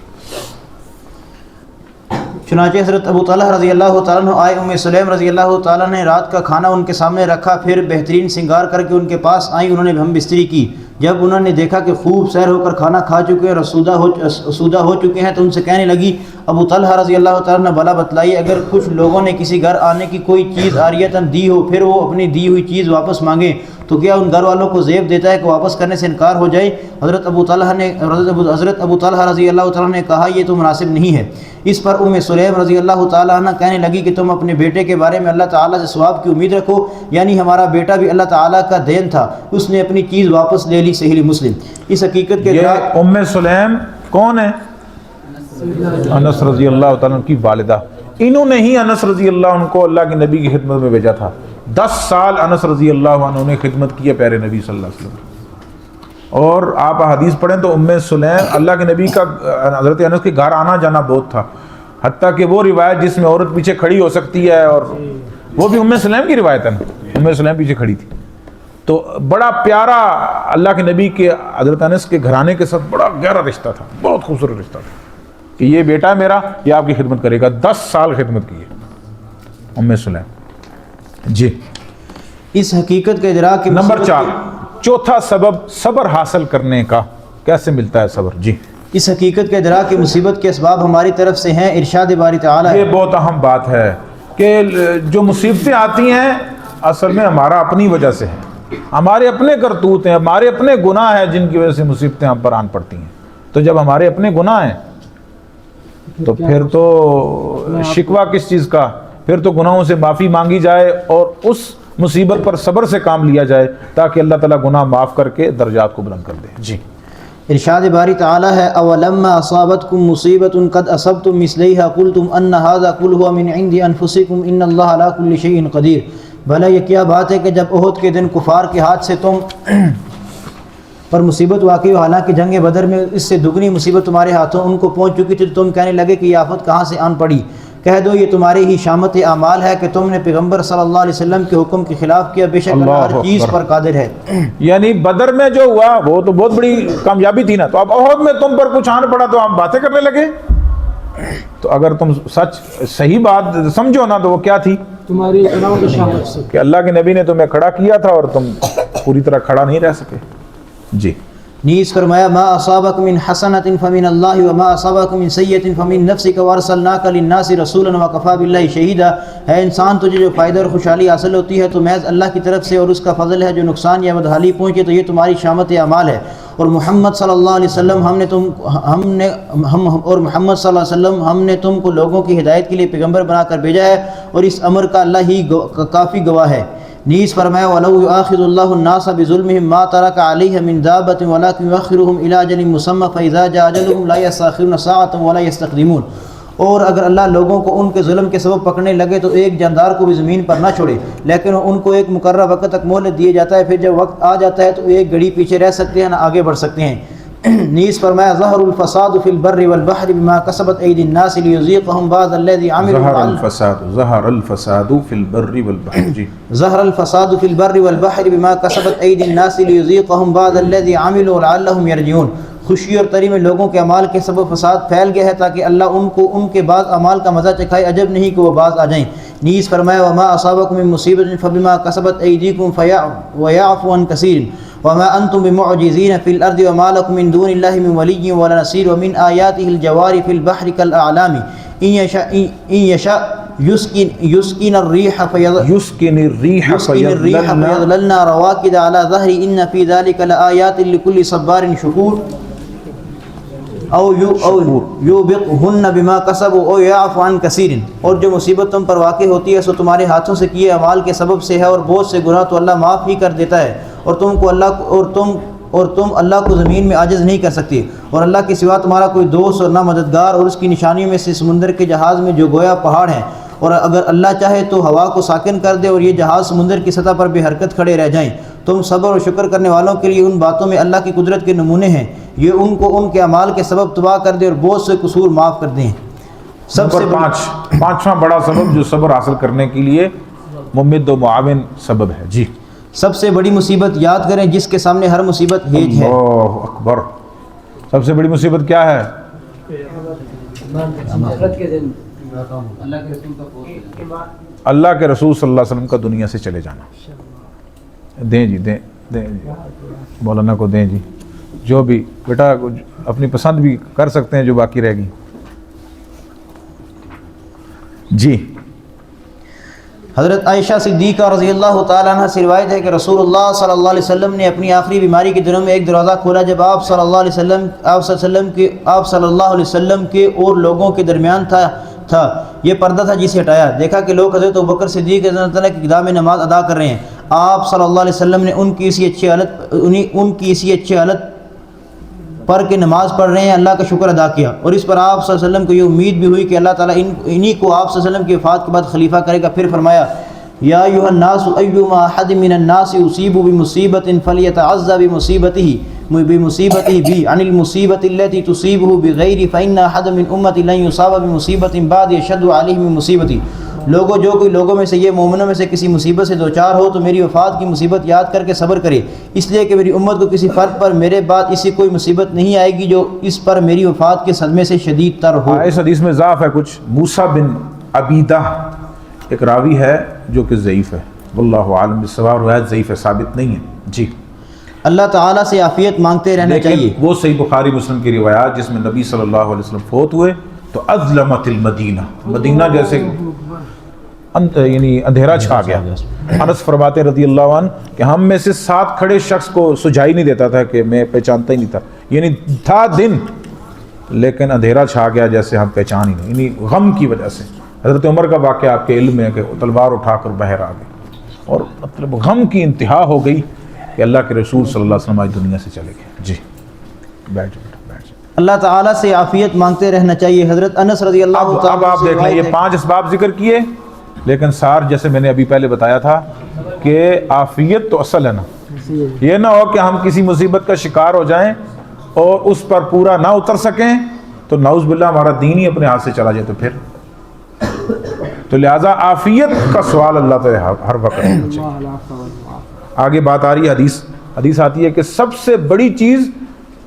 S3: چنانچہ حضرت ابو طلحہ رضی اللہ تعالیٰ عنہ آئے، ام سلیم رضی اللہ تعالیٰ نے رات کا کھانا ان کے سامنے رکھا، پھر بہترین سنگار کر کے ان کے پاس آئیں. انہوں نے ہم بستری کی. جب انہوں نے دیکھا کہ خوب سیر ہو کر کھانا کھا چکے ہیں اور سودہ ہو چکے ہیں تو ان سے کہنے لگی، ابو طلحہ رضی اللہ تعالیٰ نے بلا بتلائی، اگر کچھ لوگوں نے کسی گھر آنے کی کوئی چیز عاریتاً دی ہو پھر وہ اپنی دی ہوئی چیز واپس مانگیں تو کیا ان گھر والوں کو زیب دیتا ہے کہ واپس کرنے سے انکار ہو جائے؟ حضرت ابو طلحہ رضی اللہ تعالیٰ نے کہا یہ تو مناسب نہیں ہے. اس پر ام سلیم رضی اللہ تعالیٰ عنہ کہنے لگی کہ تم اپنے بیٹے کے بارے میں اللہ تعالیٰ سے ثواب کی امید رکھو، یعنی ہمارا بیٹا بھی اللہ تعالیٰ کا دین تھا، اس نے اپنی چیز واپس لے لی. صحیح مسلم. اس حقیقت کے
S1: یہ ام سلیم کون ہے؟ انس رضی اللہ تعالیٰ عنہ کی والدہ. انہوں نے ہی انس رضی اللہ عنہ کو اللہ کے نبی کی خدمت میں بھیجا تھا. 10 سال انس رضی اللہ عنہ نے خدمت کی ہے پیارے نبی صلی اللہ علیہ وسلم. اور آپ حدیث پڑھیں تو ام سلیم اللہ کے نبی کا حضرت انس کے گھر آنا جانا بہت تھا، حتیٰ کہ وہ روایت جس میں عورت پیچھے کھڑی ہو سکتی ہے، اور وہ بھی ام سلیم کی روایت ہے نا، ام سلیم پیچھے کھڑی تھی. تو بڑا پیارا اللہ کے نبی کے حضرت انس کے گھرانے کے ساتھ بڑا گہرا رشتہ تھا، بہت خوبصورت رشتہ تھا کہ یہ بیٹا میرا یہ آپ کی خدمت کرے گا. 10 سال خدمت کی ہے ام سلیم. جی.
S3: اس حقیقت کے ادراک کے
S1: نمبر 4 چوتھا سبب صبر حاصل کرنے کا. کیسے ملتا ہے صبر؟ جی.
S3: اس حقیقت کے ادراک کی مصیبت کے اسباب ہماری طرف سے ہیں. ارشاد باری تعالیٰ
S1: یہ بہت اہم بات ہے کہ جو مصیبتیں آتی ہیں اصل میں ہمارا اپنی وجہ سے ہے، ہمارے اپنے کرتوت ہیں، ہمارے اپنے گناہ ہیں جن کی وجہ سے مصیبتیں ہم پر آن پڑتی ہیں. تو جب ہمارے اپنے گناہ ہیں تو پھر تو شکوہ کس چیز کا؟ پھر تو گناہوں سے معافی مانگی جائے اور اس مصیبت پر صبر سے کام لیا جائے تاکہ اللہ تعالیٰ گناہ معاف کر کے درجات کو بلند کر دے. جی.
S3: ارشاد باری تعالیٰ ہے، اولما اصابتکم مصیبت قد اصبتم مثلیہا قلتم ان ھذا قل ھو من عند انفسکم ان اللہ علی کل شیء قدیر. بھلا یہ کیا بات ہے کہ جب احد کے دن کفار کے ہاتھ سے تم پر مصیبت واقع ہو، حالانکہ جنگ بدر میں اس سے دگنی مصیبت تمہارے ہاتھوں ان کو پہنچ چکی تھی، تو تم کہنے لگے کہ یہ آفت کہاں سے آن پڑی؟ کہہ دو یہ تمہاری ہی شامت اعمال ہے کہ تم نے پیغمبر صلی اللہ علیہ وسلم کے حکم کے خلاف کیا، بے شک اللہ ہر چیز پر قادر ہے.
S1: یعنی بدر میں جو ہوا وہ تو بہت بڑی کامیابی تھی نا، تو اب احد میں تم پر کچھ آن پڑا تو آپ باتیں کرنے لگے. تو اگر تم سچ صحیح بات سمجھو نا تو وہ کیا تھی؟
S2: تمہاری شامت سے
S1: کہ اللہ کے نبی نے تمہیں کھڑا کیا تھا اور تم پوری طرح کھڑا نہیں رہ سکے. جی.
S3: نیز فرمایا ما اصابک من حسنۃ فمن اللہ وما اصابک من سیئۃ فمن نفسک وارسلناک للناس رسولا وکفی باللہ شہیدا. ہے انسان تجھے جو فائدہ اور خوشحالی حاصل ہوتی ہے تو محض اللہ کی طرف سے اور اس کا فضل ہے، جو نقصان یا بدحالی پہنچے تو یہ تمہاری شامت اعمال ہے. اور محمد صلی اللہ علیہ وسلم ہم نے تم کو لوگوں کی ہدایت کے لیے پیغمبر بنا کر بھیجا ہے، اور اس امر کا اللہ ہی کافی گواہ ہے. نیز فرمایا وَلَوْ يُؤَاخِذُ اللَّهُ النَّاسَ بِظُلْمِهِمْ مَا تَرَكَ عَلَيْهَا مِنْ دَابَّةٍ وَلَكِنْ يُؤَخِّرُهُمْ إِلَىٰ أَجَلٍ مُّسَمًّى فَإِذَا جَاءَ أَجَلُهُمْ لَا يَسْتَأْخِرُونَ سَاعَةً وَلَا يَسْتَقْدِمُونَ۔ اور اگر اللہ لوگوں کو ان کے ظلم کے سبب پکڑنے لگے تو ایک جاندار کو بھی زمین پر نہ چھوڑے، لیکن ان کو ایک مقررہ وقت تک مہلت دیے جاتا ہے، پھر جب وقت آ جاتا ہے تو ایک گھڑی پیچھے رہ سکتے ہیں نہ آگے بڑھ سکتے ہیں۔ نیز فرمایا ظہر الفساد فی البر والبحر بما کسبت ایدی الناس لیذیقہم بعض الذی عملوا
S1: ظہر الفساد فی البر والبحر، جی
S3: ظہر الفساد فی البر والبحر بما کسبت ایدی الناس لیذیقہم بعض الذی عملوا لعلہم یرجعون۔ خوشی اور تری میں لوگوں کے اعمال کے سبب فساد پھیل گیا ہے تاکہ اللہ ان کو ان کے بعض اعمال کا مزہ چکھائے، عجب نہیں کہ وہ باز آ جائیں۔ نیز فرمایا وما اصابکم من مصیبۃ فبما کسبت ایدیکم ویعفو عن کثیر وما انتم بمعجزین فی الارض وما لکم من دون اللہ من ولی ولا نصیر ومن آیاتہ الجوار فی البحر کالاعلام ان یشاء یسکن الریح فیظللن رواکد علی ظہرہ ان فی ذلک لآیات لکل صبار شکور او یوبقہن بما کسبوا او یعفو عن کثیر۔ اور جو مصیبت تم پر واقع ہوتی ہے سو تمہارے ہاتھوں سے کیے اعمال کے سبب سے ہے، اور بہت سے گناہ تو اللہ معاف ہی کر دیتا ہے، اور تم اللہ کو زمین میں عاجز نہیں کر سکتے، اور اللہ کے سوا تمہارا کوئی دوست اور نہ مددگار، اور اس کی نشانیوں میں سے سمندر کے جہاز میں جو گویا پہاڑ ہیں، اور اگر اللہ چاہے تو ہوا کو ساکن کر دے اور یہ جہاز سمندر کی سطح پر بے حرکت کھڑے رہ جائیں۔ تم صبر اور شکر کرنے والوں کے لیے ان باتوں میں اللہ کی قدرت کے نمونے ہیں، یہ ان کو ان کے اعمال کے سبب تباہ کر دے اور بہت سے قصور معاف کر دیں۔ سب سے
S1: پانچواں بڑا سبب جو صبر حاصل کرنے کے لیے ممد و معاون سبب ہے، جی
S3: سب سے بڑی مصیبت یاد کریں جس کے سامنے ہر مصیبت ہیج ہے۔
S1: اللہ اکبر، سب سے بڑی مصیبت کیا ہے؟ اللہ کے رسول صلی اللہ علیہ وسلم کا دنیا سے چلے جانا۔ دیں جی دیں جی مولانا کو دیں جی، جو بھی بیٹا اپنی پسند بھی کر سکتے ہیں جو باقی رہ گئی۔ جی
S3: حضرت عائشہ صدیقہ رضی اللہ تعالیٰ عنہ سے روایت ہے کہ رسول اللہ صلی اللہ علیہ وسلم نے اپنی آخری بیماری کے دنوں میں ایک دروازہ کھولا جب آپ صلی اللہ علیہ وسلم کے اور لوگوں کے درمیان تھا یہ پردہ تھا جسے ہٹایا، دیکھا کہ لوگ حضرت ابوبکر صدیق رضی اللہ تعالیٰ کی قدام میں نماز ادا کر رہے ہیں۔ آپ صلی اللہ علیہ وسلم نے ان کی اسی اچھی حالت پر کے نماز پڑھ رہے ہیں اللہ کا شکر ادا کیا، اور اس پر آپ صلی اللہ علیہ وسلم کو یہ امید بھی ہوئی کہ اللہ تعالیٰ انہی کو آپ صلی اللہ علیہ وسلم کی وفات کے بعد خلیفہ کرے گا۔ پھر فرمایا یا ایھا الناس ایما احد من الناس یصیب بمصیبۃ فلیتعزى بمصیبتہ بی عن المصیبۃ التي تصیبہ بغیر فإن احد من امتی لن یصاب بمصیبۃ بعد یشد علیہ من مصیبتی۔ لوگوں جو کوئی لوگوں میں سے یہ مومنوں میں سے کسی مصیبت سے دوچار ہو تو میری وفات کی مصیبت یاد کر کے صبر کرے، اس لیے کہ میری امت کو کسی فرد پر میرے بعد اسی کوئی مصیبت نہیں آئے گی جو اس پر میری وفات کے صدمے سے شدید تر ہو۔
S1: اس حدیث میں ضعف ہے کچھ، موسیٰ بن عبیدہ ایک راوی ہے جو کہ ضعیف ہے، واللہ عالم بالصواب، روایت ضعیف ہے، ثابت نہیں ہے۔ جی
S3: اللہ تعالیٰ سے عافیت مانگتے رہنا چاہیے۔
S1: وہ صحیح بخاری مسلم کی روایات جس میں نبی صلی اللہ علیہ وسلم فوت ہوئے تو اظلمت المدینہ، مدینہ جیسے یعنی اندھیرا چھا گیا۔ انس فرماتے رضی اللہ عنہ کہ ہم میں سے ساتھ کھڑے شخص کو سجائی نہیں دیتا تھا کہ میں پہچانتا ہی نہیں تھا، یعنی تھا دن لیکن اندھیرا چھا گیا جیسے ہم پہچان ہی نہیں، یعنی غم کی وجہ سے۔ حضرت عمر کا واقعہ آپ کے علم میں ہے کہ تلوار اٹھا کر باہر آ گئے، اور مطلب غم کی انتہا ہو گئی کہ اللہ کے رسول صلی اللہ علیہ وسلم آج دنیا سے چلے گئے۔ جی بیٹھ جائیں۔
S3: اللہ تعالیٰ سے عافیت مانگتے رہنا چاہیے۔ حضرت انس رضی اللہ تعالیٰ
S1: اب آپ دیکھ لیں یہ 5 اسباب ذکر کیے، لیکن سار جیسے میں نے ابھی پہلے بتایا تھا کہ عافیت تو اصل ہے نا، یہ نہ ہو کہ ہم کسی مصیبت کا شکار ہو جائیں اور اس پر پورا نہ اتر سکیں تو نعوذ باللہ ہمارا دین ہی اپنے ہاتھ سے چلا جائے، تو پھر تو لہٰذا عافیت کا سوال اللہ تعالیٰ ہر وقت ہونا چاہیے۔ آگے بات آ رہی ہے، حدیث آتی ہے کہ سب سے بڑی چیز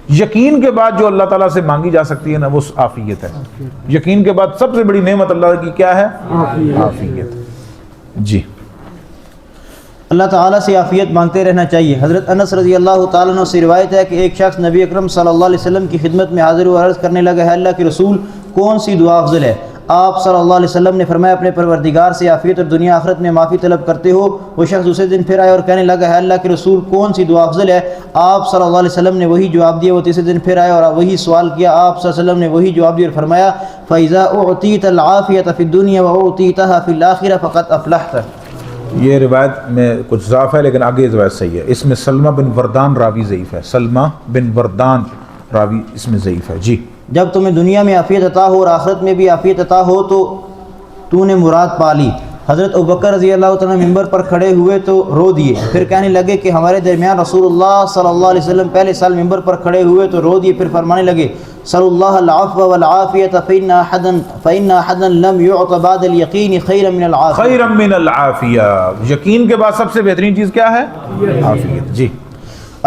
S1: یقین کے بعد جو اللہ تعالیٰ سے مانگی جا سکتی ہے نا وہ عافیت ہے۔ یقین کے بعد سب سے بڑی نعمت اللہ کی کیا ہے؟ عافیت۔ جی
S3: اللہ تعالیٰ سے عافیت مانگتے رہنا چاہیے۔ حضرت انس رضی اللہ تعالیٰ عنہ سے روایت ہے کہ ایک شخص نبی اکرم صلی اللہ علیہ وسلم کی خدمت میں حاضر و عرض کرنے لگا، ہے اللہ کے رسول کون سی دعا افضل ہے؟ آپ صلی اللہ علیہ وسلم نے فرمایا اپنے پروردگار سے عافیت اور دنیا آخرت میں معافی طلب کرتے ہو۔ وہ شخص دوسرے دن پھر آیا اور کہنے لگا، ہے اللہ کے رسول کون سی دعا افضل ہے؟ آپ صلی اللہ علیہ وسلم نے وہی جواب دیا۔ وہ تیسرے دن پھر آیا اور وہی سوال کیا۔ آپ صلی اللہ علیہ وسلم نے وہی جواب دیا اور فرمایا، فَإِذَا أُعْطِيتَ الْعَافِيَةَ فِي الدُّنْيَا وَأُعْطِيتَهَا فِي الْآخِرَةِ فَقَدْ أَفْلَحْتَ۔
S1: یہ روایت میں کچھ ضعف ہے لیکن آگے روایت صحیح ہے. اس میں سلمہ بن وردان راوی ضعیف ہے. سلمہ بن وردان راوی اس میں ضعیف ہے. جی.
S3: جب تمہیں دنیا میں عافیت عطا ہو اور آخرت میں بھی عافیت عطا ہو تو نے مراد پا لی. حضرت ابوبکر رضی اللہ تعالیٰ ممبر پر کھڑے ہوئے تو رو دیے، پھر کہنے لگے کہ ہمارے درمیان رسول اللہ صلی اللہ علیہ وسلم پہلے سال ممبر پر کھڑے ہوئے تو رو دیے، پھر فرمانے لگے صلی اللہ العفو والعافیۃ فإن أحدا لم يعط بعد اليقین خیرا من العافیہ.
S1: خیرا من العافیہ، یقین کے بعد سب سے بہترین چیز کیا ہے؟ عافیت. جی.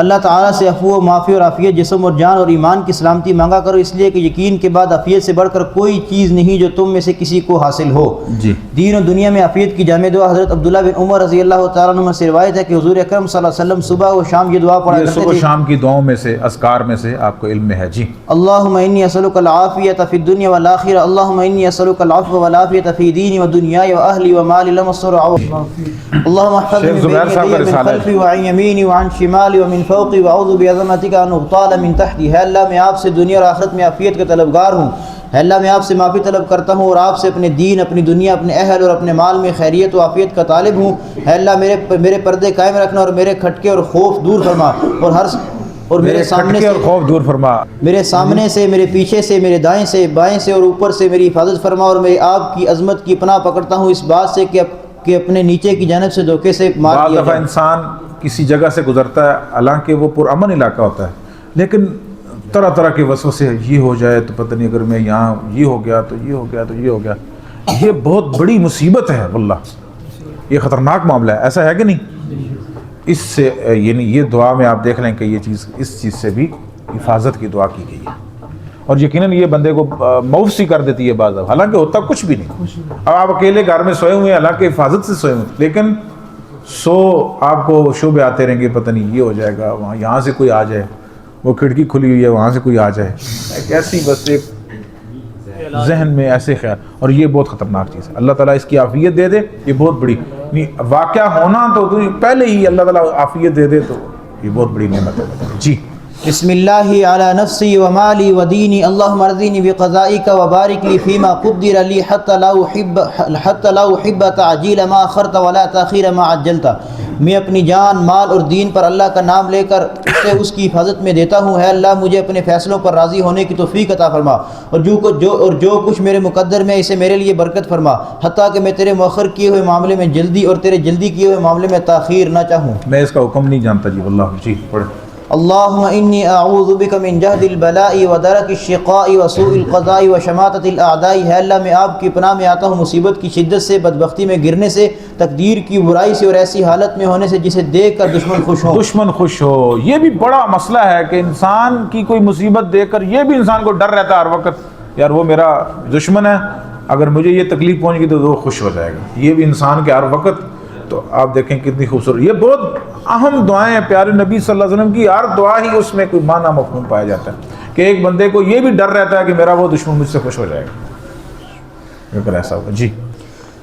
S3: اللہ تعالیٰ سے عفو و معافی اور عافیت جسم اور جان اور ایمان کی سلامتی مانگا کرو، اس لیے کہ یقین کے بعد عافیت سے بڑھ کر کوئی چیز نہیں جو تم میں سے کسی کو حاصل ہو.
S1: جی.
S3: دین و دنیا میں عافیت کی جامع دعا. حضرت عبداللہ بن عمر رضی اللہ تعالیٰ عنہ سے روایت ہے کہ حضور اکرم صلی اللہ علیہ وسلم صبح و شام یہ دعا پڑھا کرتے تھے.
S1: صبح و شام کی دعاؤں میں سے، اذکار میں سے آپ کو علم میں ہے. جی.
S3: اللہم انی اسألک العافیۃ فی الدنیا والآخرہ، اللہم انی اسألک العفو والعافیۃ فی دینی و دنیای و اہلی و مالی لم الصرع، اللہم احفظنی من بین یدی ومن خلفی وعن یمینی وعن شمالی ومن فوقی وأعوذ بعظمتک ان اغتال من تحتی. ہے اللہ میں آپ سے دنیا اور آخرت میں عافیت کا طلبگار ہوں. ہے اللہ میں آپ سے معافی طلب کرتا ہوں اور آپ سے اپنے دین، اپنی دنیا، اپنے اہل اور اپنے مال میں خیریت و عافیت کا طالب ہوں. ہے اللہ میرے پردے قائم رکھنا اور میرے کھٹکے اور خوف دور فرما، اور میرے سامنے سے اور خوف دور فرما، میرے سامنے سے، میرے پیچھے سے، میرے دائیں سے، بائیں سے اور اوپر سے میری حفاظت فرما. اور میں آپ کی عظمت کی پناہ پکڑتا ہوں اس بات سے کہ اپنے نیچے کی جانب سے دھوکے سے مار دیا
S1: جائے. انسان کسی جگہ سے گزرتا ہے حالانکہ وہ پرامن علاقہ ہوتا ہے، لیکن طرح طرح کے وسوسے، یہ ہو جائے تو پتہ نہیں، اگر میں یہاں یہ ہو گیا تو یہ ہو گیا تو یہ ہو گیا. یہ بہت بڑی مصیبت ہے واللہ، یہ خطرناک معاملہ ہے. ایسا ہے کہ نہیں؟ اس سے یعنی یہ دعا میں آپ دیکھ لیں کہ یہ چیز، اس چیز سے بھی حفاظت کی دعا کی گئی ہے، اور یقیناً یہ بندے کو موف سی کر دیتی ہے بعض، حالانکہ ہوتا کچھ بھی نہیں. اب آپ اکیلے گھر میں سوئے ہوئے ہیں، حالانکہ حفاظت سے سوئے ہوئے ہیں، لیکن آپ کو شعبے آتے رہیں گے، پتہ نہیں یہ ہو جائے گا، وہاں یہاں سے کوئی آ جائے، وہ کھڑکی کھلی ہوئی ہے وہاں سے کوئی آ جائے، ایسی بس ایک ذہن میں ایسے خیال، اور یہ بہت خطرناک چیز ہے. اللہ تعالیٰ اس کی عافیت دے دے، یہ بہت بڑی واقعہ ہونا تو پہلے ہی اللہ تعالیٰ عافیت دے دے تو یہ بہت بڑی نعمت ہے. جی.
S3: بسم اللہ علی نفسی و مالی و دینی، اللہم ارضینی بقضائک و بارک لی فیما قدر لی حتی لا احب تعجیل ما اخرت ولا تاخیر ما عجلت. میں اپنی جان، مال اور دین پر اللہ کا نام لے کر اسے اس کی حفاظت میں دیتا ہوں. ہے اللہ مجھے اپنے فیصلوں پر راضی ہونے کی توفیق عطا فرما، اور جو کچھ میرے مقدر میں اسے میرے لیے برکت فرما، حتیٰ کہ میں تیرے مؤخر کیے ہوئے معاملے میں جلدی اور تیرے جلدی کیے ہوئے معاملے میں تاخیر نہ چاہوں.
S1: میں اس کا حکم نہیں جانتا. جی واللہ. جی پڑھیں.
S3: اللہم انی اعوذ بک من جہد البلاء و درک الشقاء و سوء القضاء و شماتت الاعداء. ہے اللہ میں آپ کی پناہ میں آتا ہوں مصیبت کی شدت سے، بدبختی میں گرنے سے، تقدیر کی برائی سے، اور ایسی حالت میں ہونے سے جسے دیکھ کر دشمن خوش ہو.
S1: یہ بھی بڑا مسئلہ ہے کہ انسان کی کوئی مصیبت دیکھ کر یہ بھی انسان کو ڈر رہتا ہے ہر وقت، یار وہ میرا دشمن ہے، اگر مجھے یہ تکلیف پہنچ گئی تو وہ خوش ہو جائے گا. یہ بھی انسان کے ہر وقت. تو آپ دیکھیں کتنی خوبصورت، یہ بہت اہم دعائیں ہیں پیارے نبی صلی اللہ علیہ وسلم کی. ہر دعا ہی اس میں کوئی معنی مفہوم پایا جاتا ہے کہ ایک بندے کو یہ بھی ڈر رہتا ہے کہ میرا وہ دشمن مجھ سے خوش ہو جائے گا، اگر ایسا ہوگا. جی.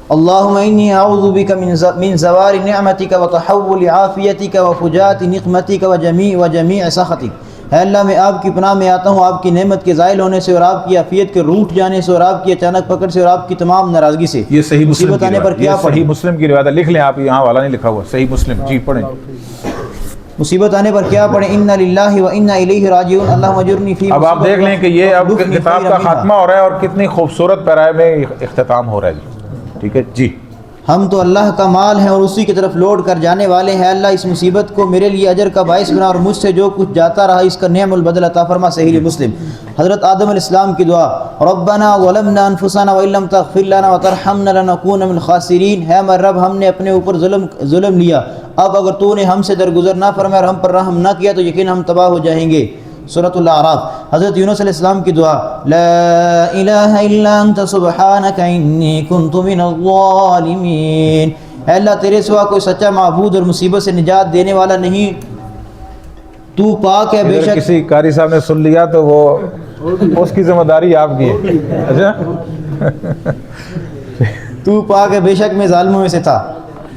S3: اللہم انی اعوذ بک من زوال نعمتک و تحول عافیتک و فجاءت نقمتک و جمیع سخطک. ہے اللہ میں آپ کی پناہ میں آتا ہوں آپ کی نعمت کے زائل ہونے سے، اور آپ کی عافیت کے روٹ جانے سے، اور آپ کی اچانک پکڑ سے، اور آپ کی تمام ناراضگی سے.
S1: یہ صحیح مسلم
S3: مصیبت آنے پر کیا پڑھیں؟
S1: صحیح مسلم کی روایت ہے، لکھ لیں آپ، یہاں والا نہیں لکھا ہوا، صحیح مسلم. جی پڑھیں.
S3: مصیبت آنے پر کیا پڑھیں؟ انا للہ و انا الیہ راجعون، اللہم اجرنی فی.
S1: اب آپ دیکھ لیں کہ یہ اب کتاب کا خاتمہ ہو رہا ہے اور کتنی خوبصورت پیرائے میں اختتام ہو رہا ہے. جی ٹھیک ہے. جی.
S3: ہم تو اللہ کا مال ہیں اور اسی کی طرف لوٹ کر جانے والے ہیں. اللہ اس مصیبت کو میرے لیے اجر کا باعث بنا، اور مجھ سے جو کچھ جاتا رہا اس کا نعم البدل عطا فرما. صحیح مسلم. حضرت آدم علیہ السلام کی دعا، ربنا ظلمنا انفسنا وان لم تغفر لنا وترحمنا لنكون من الخاسرین. ہے ہمارے رب، ہم نے اپنے اوپر ظلم لیا، اب اگر تو نے ہم سے درگزر نہ فرمایا اور ہم پر رحم نہ کیا تو یقین ہم تباہ ہو جائیں گے. سورۃ الاعراف. حضرت یونس علیہ السلام کی دعا، لا الہ الا انت سبحانک انی کنت من الظالمین. اے اللہ تیرے سوا کوئی سچا معبود اور مصیبت سے نجات دینے والا نہیں، تو پاک ہے. بے شک
S1: کسی قاری صاحب نے سن لیا تو وہ اس کی ذمہ داری آپ کی ہے. اچھا
S3: تو پاک ہے، بے شک میں ظالموں میں سے تھا.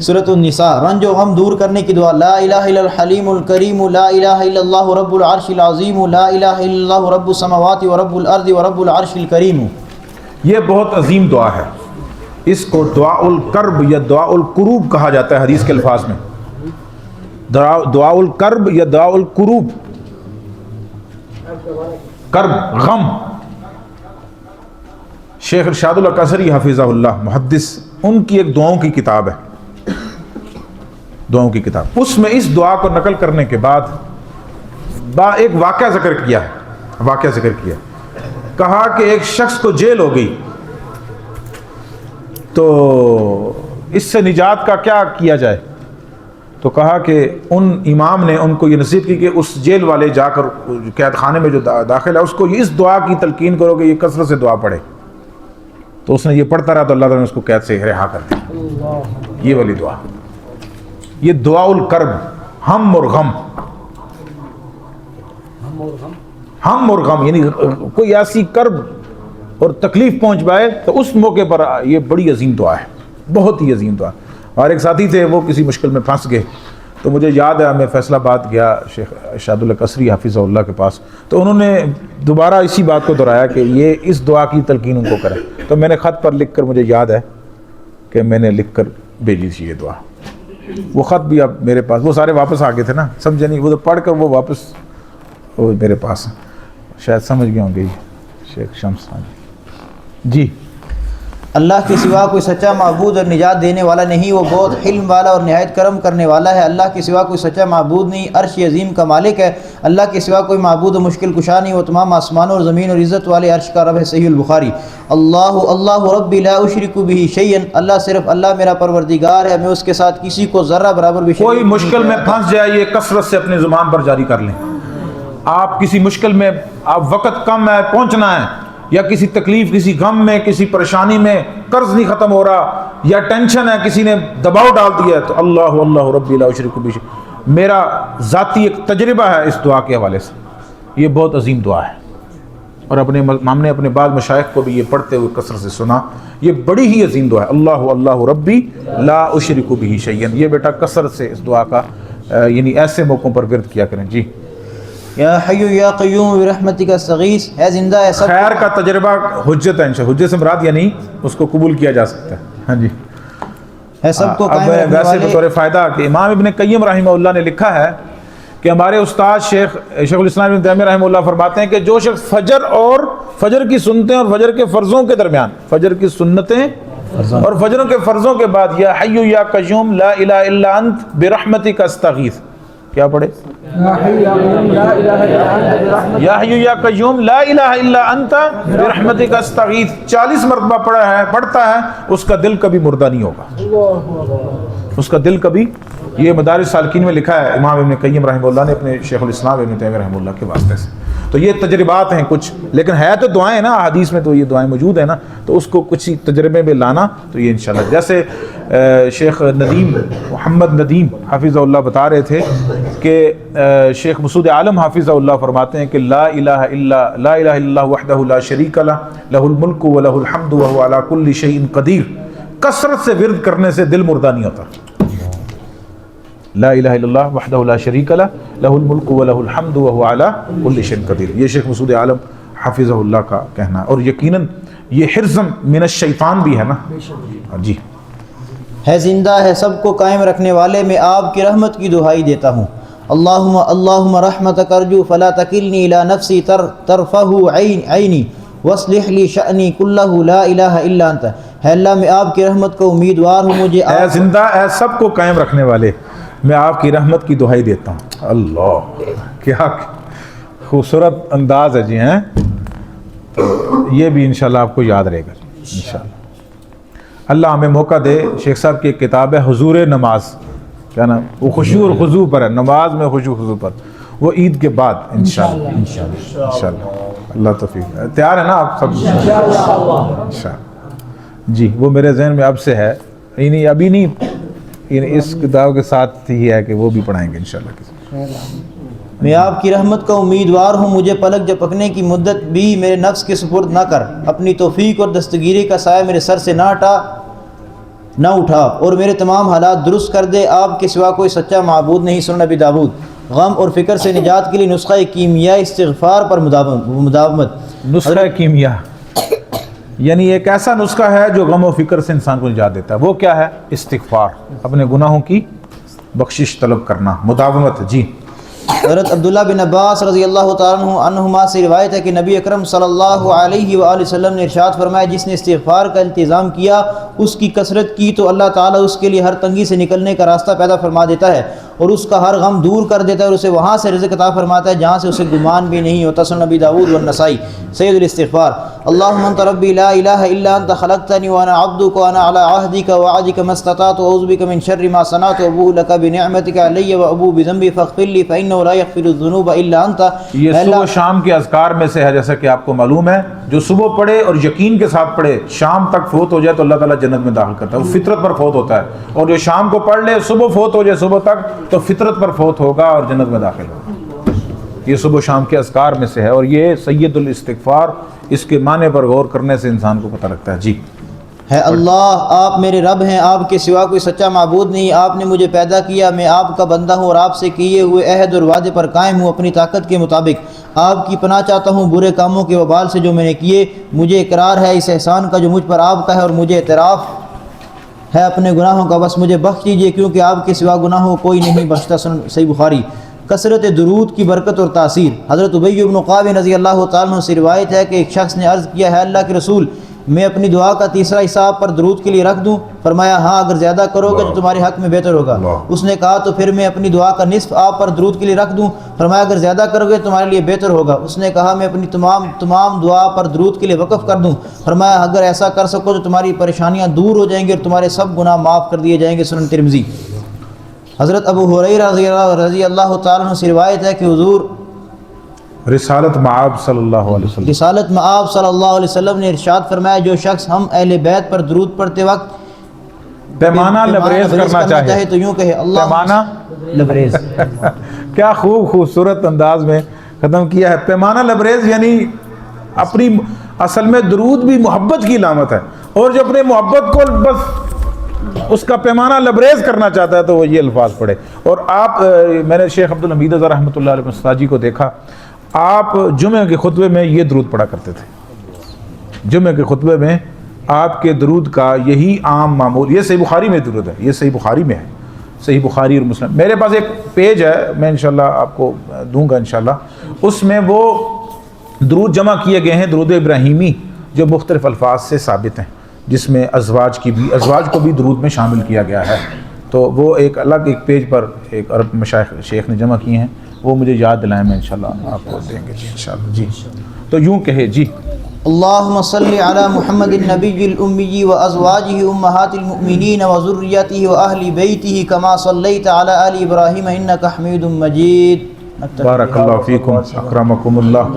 S3: سورۃ النساء. رنج و غم دور کرنے کی دعا، لا الہ الا الحلیم الکریم، لا الہ الا اللہ رب العرش العظیم، لا الہ الا اللہ رب السماوات و رب الارض و رب العرش الکریم.
S1: یہ بہت عظیم دعا ہے. اس کو دعا الکرب یا دعا الکروب کہا جاتا ہے حدیث کے الفاظ میں، دعا الکرب یا دعا الکروب، کرب غم۔ شیخ ارشاد اللہ قصری حفظہ اللہ محدث، ان کی ایک دعاؤں کی کتاب ہے، دعاؤں کی کتاب، اس میں اس دعا کو نقل کرنے کے بعد ایک واقعہ ذکر کیا ہے، کہا کہ ایک شخص کو جیل ہو گئی تو اس سے نجات کا کیا کیا جائے، تو کہا کہ ان امام نے ان کو یہ نصیحت کی کہ اس جیل والے جا کر قید خانے میں جو داخل ہے اس کو اس دعا کی تلقین کرو کہ یہ کثرت سے دعا پڑھے، تو اس نے یہ پڑھتا رہا تو اللہ تعالیٰ نے اس کو قید سے رہا کر دیا۔ یہ والی دعا، یہ دعا الکرب، ہم اور غم، ہم اور غم، یعنی کوئی ایسی کرب اور تکلیف پہنچ پائے تو اس موقع پر یہ بڑی عظیم دعا ہے، بہت ہی عظیم دعا۔ اور ایک ساتھی تھے وہ کسی مشکل میں پھنس گئے، تو مجھے یاد ہے میں فیصل آباد گیا شیخ ارشاد اللہ قصری حفظہ اللہ کے پاس، تو انہوں نے دوبارہ اسی بات کو دہرایا کہ یہ اس دعا کی تلقین ان کو کرے، تو میں نے خط پر لکھ کر، مجھے یاد ہے کہ میں نے لکھ کر بھیجی تھی یہ دعا، وہ خط بھی اب میرے پاس، وہ سارے واپس آ گئے تھے نا، سمجھے نہیں، وہ تو پڑھ کر وہ واپس وہ میرے پاس شاید سمجھ گئے ہوں گے شیخ شمس۔ جی،
S3: اللہ کے سوا کوئی سچا معبود اور نجات دینے والا نہیں، وہ بہت حلم والا اور نہایت کرم کرنے والا ہے۔ اللہ کے سوا کوئی سچا معبود نہیں، عرش عظیم کا مالک ہے۔ اللہ کے سوا کوئی معبود و مشکل کشا نہیں، وہ تمام آسمانوں اور زمین اور عزت والے عرش کا رب ہے۔ صحیح البخاری۔ اللہ ربی لا اشرک بہ شیئا، اللہ صرف اللہ میرا پروردگار ہے، میں اس کے ساتھ کسی کو ذرہ برابر بھی شریک
S1: کوئی مشکل میں پھنس جائے، یہ کثرت سے اپنی زبان پر جاری کر لیں۔ آپ کسی مشکل میں، آپ وقت کم ہے پہنچنا ہے، یا کسی تکلیف، کسی غم میں، کسی پریشانی میں، قرض نہیں ختم ہو رہا، یا ٹینشن ہے، کسی نے دباؤ ڈال دیا ہے، تو اللہ ربی لا اشرک بہ شیئا، میرا ذاتی ایک تجربہ ہے اس دعا کے حوالے سے، یہ بہت عظیم دعا ہے، اور ہم نے اپنے بعض مشائخ کو بھی یہ پڑھتے ہوئے کثرت سے سنا، یہ بڑی ہی عظیم دعا ہے، اللہ ربی لا اشرک بہ شیئا۔ یہ بیٹا کثرت سے اس دعا کا یعنی ایسے موقعوں پر ورد کیا کریں۔ جی،
S3: یا حی یا قیوم برحمتک استغیث، ہے زندہ ہے سب
S1: خیر کا تجربہ حجت ہے، انشاءاللہ حجت سے مراد یعنی اس کو قبول کیا جا سکتا ہے۔ ہاں جی،
S3: ہے سب کو
S1: اب
S3: قائم رکھنے
S1: ویسے
S3: والے۔
S1: بطور فائدہ کہ امام ابن قیم رحمہ اللہ نے لکھا ہے کہ ہمارے استاد شیخ الاسلام ابن تیمیہ رحمہ اللہ فرماتے ہیں کہ جو شخص فجر کی سنتیں اور فجر کے فرضوں کے درمیان، فجر کی سنتیں اور فجروں کے فرضوں کے بعد یا حی یا قیوم لا الہ الا انت برحمتک استغیث، کیا پڑھے؟ یا حی یا قیوم لا الہ الا انت برحمتک استغیث 40 مرتبہ پڑھتا ہے، اس کا دل کبھی مردہ نہیں ہوگا، اس کا دل کبھی، یہ مدارج سالکین میں لکھا ہے امام ابن قیم رحمہ اللہ نے اپنے شیخ الاسلام ابن تیمیہ رحمہ اللہ کے واسطے سے۔ تو یہ تجربات ہیں کچھ، لیکن ہے تو دعائیں نا، حدیث میں تو یہ دعائیں موجود ہیں نا، تو اس کو کچھ تجربے میں لانا، تو یہ انشاءاللہ جیسے شیخ ندیم محمد ندیم حافظہ اللہ بتا رہے تھے کہ شیخ مسعود عالم حافظہ اللہ فرماتے ہیں کہ لا الہ الا اللہ وحدہ لا شریک لہ لہ الملک و لہ الحمد وہو علی کل شیء قدیر، کثرت سے ورد کرنے سے دل مردہ نہیں ہوتا۔ لا الہ الا اللہ وحدہ لا شریک لہ لہ الملک و لہ الحمد وہو علی کل شیء قدیر، یہ شیخ مسعود عالم حافظہ اللہ کا کہنا ہے، اور یقیناً یہ حرز من الشیطان بھی ہے نا۔ جی،
S3: ہے زندہ ہے سب کو قائم رکھنے والے، میں آپ کی رحمت کی دہائی دیتا ہوں۔ اللہم رحمتک ارجو فلا تکلنی الی نفسی طرفہ عینی واصلح لی شأنی کلہ لا الہ الا انت، ہے اللہ میں آپ کی رحمت کا امیدوار ہوں، مجھے
S1: اے زندہ اے سب کو قائم رکھنے والے، میں آپ کی رحمت کی دہائی دیتا ہوں۔ اللہ، کیا خوبصورت انداز ہے جی، ہیں یہ بھی انشاءاللہ آپ کو یاد رہے گا انشاءاللہ۔ اللہ ہمیں موقع دے، شیخ صاحب کی ایک کتاب ہے حضور نماز، کیا نام، وہ خشوع اور خضوع پر ہے، نماز میں خشوع خضوع پر، وہ عید کے بعد انشاءاللہ انشاءاللہ اللہ توفیق۔ تیار ہے نا آپ سب؟ انشاءاللہ جی، وہ میرے ذہن میں اب سے ہے، یعنی ابھی نہیں، یعنی اس کتاب کے ساتھ ہی ہے کہ وہ بھی پڑھائیں گے انشاءاللہ کسی۔
S3: میں آپ کی رحمت کا امیدوار ہوں، مجھے پلک جھپکنے کی مدت بھی میرے نفس کے سپرد نہ کر، اپنی توفیق اور دستگیری کا سایہ میرے سر سے نہ اٹھا، اور میرے تمام حالات درست کر دے، آپ کے سوا کوئی سچا معبود نہیں۔ سنن نبی داؤد۔ غم اور فکر سے نجات کے لیے نسخہ کیمیا استغفار پر مداومت۔
S1: نسخہ کیمیا یعنی ایک ایسا نسخہ ہے جو غم و فکر سے انسان کو نجات دیتا ہے. وہ کیا ہے؟ استغفار، اپنے گناہوں کی بخشش طلب کرنا، مداومت. جی
S3: حضرت عبداللہ بن عباس رضی اللہ تعالیٰ عنہما سے روایت ہے کہ نبی اکرم صلی اللہ علیہ وآلہ وسلم نے ارشاد فرمایا، جس نے استغفار کا التزام کیا، اس کی کثرت کی، تو اللہ تعالیٰ اس کے لیے ہر تنگی سے نکلنے کا راستہ پیدا فرما دیتا ہے اور اس کا ہر غم دور کر دیتا ہے اور اسے وہاں سے رزق عطا فرماتا ہے جہاں سے اسے گمان بھی نہیں ہوتا. سنن نبی داؤد والنسائی. سید الاستغفار. اللہم انت ربی لا الہ الا انت خلقتنی وانا عبدک وانا علی عہدک ووعدک ما استطعت واعوذ بک من شر ما صنعت وابوء لک بنعمتک علی وابوء بذنبی فاغفر لی فانہ لا یغفر الذنوب الا انت.
S1: یہ صبح و شام کے اذکار میں سے ہے، جیسا کہ آپ کو معلوم ہے. جو صبح پڑھے اور یقین کے ساتھ پڑھے، شام تک فوت ہو جائے تو اللہ تعالیٰ جنت میں داخل کرتا ہے. وہ فطرت پر فوت ہوتا ہے. اور جو شام کو پڑھ لے، صبح فوت ہو جائے صبح تک، تو فطرت پر فوت ہوگا اور جنت میں داخل ہوگا. یہ صبح و شام کے اذکار میں سے ہے اور یہ سید الاستغفار، اس کے معنی پر غور کرنے سے انسان کو پتہ لگتا ہے. جی
S3: ہے اللہ، آپ میرے رب ہیں، آپ کے سوا کوئی سچا معبود نہیں. آپ نے مجھے پیدا کیا، میں آپ کا بندہ ہوں اور آپ سے کیے ہوئے عہد اور وعدے پر قائم ہوں اپنی طاقت کے مطابق. آپ کی پناہ چاہتا ہوں برے کاموں کے وبال سے جو میں نے کیے. مجھے اقرار ہے اس احسان کا جو مجھ پر آپ کا ہے اور مجھے اعتراف ہے اپنے گناہوں کا. بس مجھے بخش دیجیے کیونکہ آپ کے سوا گناہوں کوئی نہیں بخشتا. صحیح بخاری. کثرت درود کی برکت اور تاثیر. حضرت ابی بن کعب رضی اللہ تعالیٰ عنہ سے روایت ہے کہ ایک شخص نے عرض کیا، ہے اللہ کے رسول، میں اپنی دعا کا تیسرا حصہ آپ پر درود کے لیے رکھ دوں؟ فرمایا ہاں، اگر زیادہ کرو گے تو تمہارے حق میں بہتر ہوگا. اس نے کہا تو پھر میں اپنی دعا کا نصف آپ پر درود کے لیے رکھ دوں؟ فرمایا اگر زیادہ کرو گے تو تمہارے لیے بہتر ہوگا. اس نے کہا میں اپنی تمام دعا پر درود کے لیے وقف کر دوں؟ فرمایا اگر ایسا کر سکو تو تمہاری پریشانیاں دور ہو جائیں گی اور تمہارے سب گناہ معاف کر دیے جائیں گے. سنن ترمذی. حضرت ابو ہریرہ رضی اللہ تعالیٰ عنہ سے روایت ہے کہ حضور
S1: رسالت مآب صلی اللہ علیہ وسلم
S3: رسالت مآب صلی اللہ علیہ وسلم نے ارشاد فرمایا، جو شخص ہم اہل بیت پر درود پڑھتے وقت
S1: پیمانہ لبریز کرنا چاہے
S3: تو یوں کہے اللہ
S1: پیمانہ
S3: لبریز.
S1: کیا خوبصورت انداز میں ختم کیا ہے. پیمانہ لبریز یعنی اپنی، اصل میں درود بھی محبت کی علامت ہے، اور جو اپنے محبت کو بس اس کا پیمانہ لبریز کرنا چاہتا ہے تو وہ یہ الفاظ پڑھے. اور آپ، میں نے شیخ عبدالحمید اظہر رحمۃ اللہ علیہ استاد جی کو دیکھا، آپ جمعہ کے خطبے میں یہ درود پڑھا کرتے تھے. جمعہ کے خطبے میں آپ کے درود کا یہی عام معمول. یہ صحیح بخاری میں درود ہے، یہ صحیح بخاری میں ہے، صحیح بخاری اور مسلم. میرے پاس ایک پیج ہے، میں انشاءاللہ آپ کو دوں گا انشاءاللہ. اس میں وہ درود جمع کیے گئے ہیں، درود ابراہیمی، جو مختلف الفاظ سے ثابت ہیں، جس میں ازواج کو بھی درود میں شامل کیا گیا ہے. تو وہ ایک الگ ایک پیج پر ایک عرب مشائخ شیخ نے جمع کیے ہیں، وہ مجھے یاد دلائیں، میں انشاءاللہ آپ کو دیں گے. جی انشاءاللہ. جی تو یوں کہے. جی
S3: اللہم صلی علی محمد النبی الامی و ازواجہ امہات المؤمنین و ذریتہ و اہل بیتہ کما صلیت علی آل ابراہیم انکا حمید مجید.
S1: بارک اللہ فیکم، اکرمکم اللہ.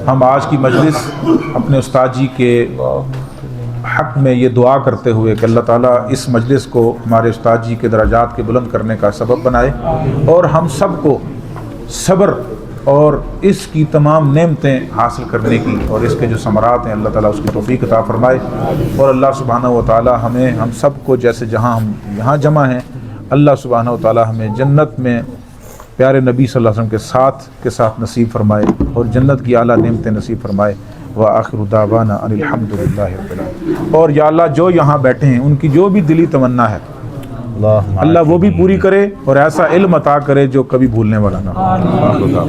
S1: ہم آج کی مجلس اپنے استاد جی کے حق میں یہ دعا کرتے ہوئے کہ اللہ تعالیٰ اس مجلس کو ہمارے استاد جی کے درجات کے بلند کرنے کا سبب بنائے، اور ہم سب کو صبر اور اس کی تمام نعمتیں حاصل کرنے کی اور اس کے جو ثمرات ہیں اللہ تعالیٰ اس کی توفیق عطا فرمائے. اور اللہ سبحانہ و تعالیٰ ہمیں، ہم سب کو، جیسے جہاں ہم یہاں جمع ہیں، اللہ سبحانہ و تعالیٰ ہمیں جنت میں پیارے نبی صلی اللہ علیہ وسلم کے ساتھ نصیب فرمائے اور جنت کی اعلیٰ نعمتیں نصیب فرمائے. وآخر دعوانا ان الحمد للہ رب العالمین. اور یا اللہ جو یہاں بیٹھے ہیں ان کی جو بھی دلی تمنا ہے اللہ وہ بھی پوری کرے اور ایسا علم عطا کرے جو کبھی بھولنے والا نہ ہو.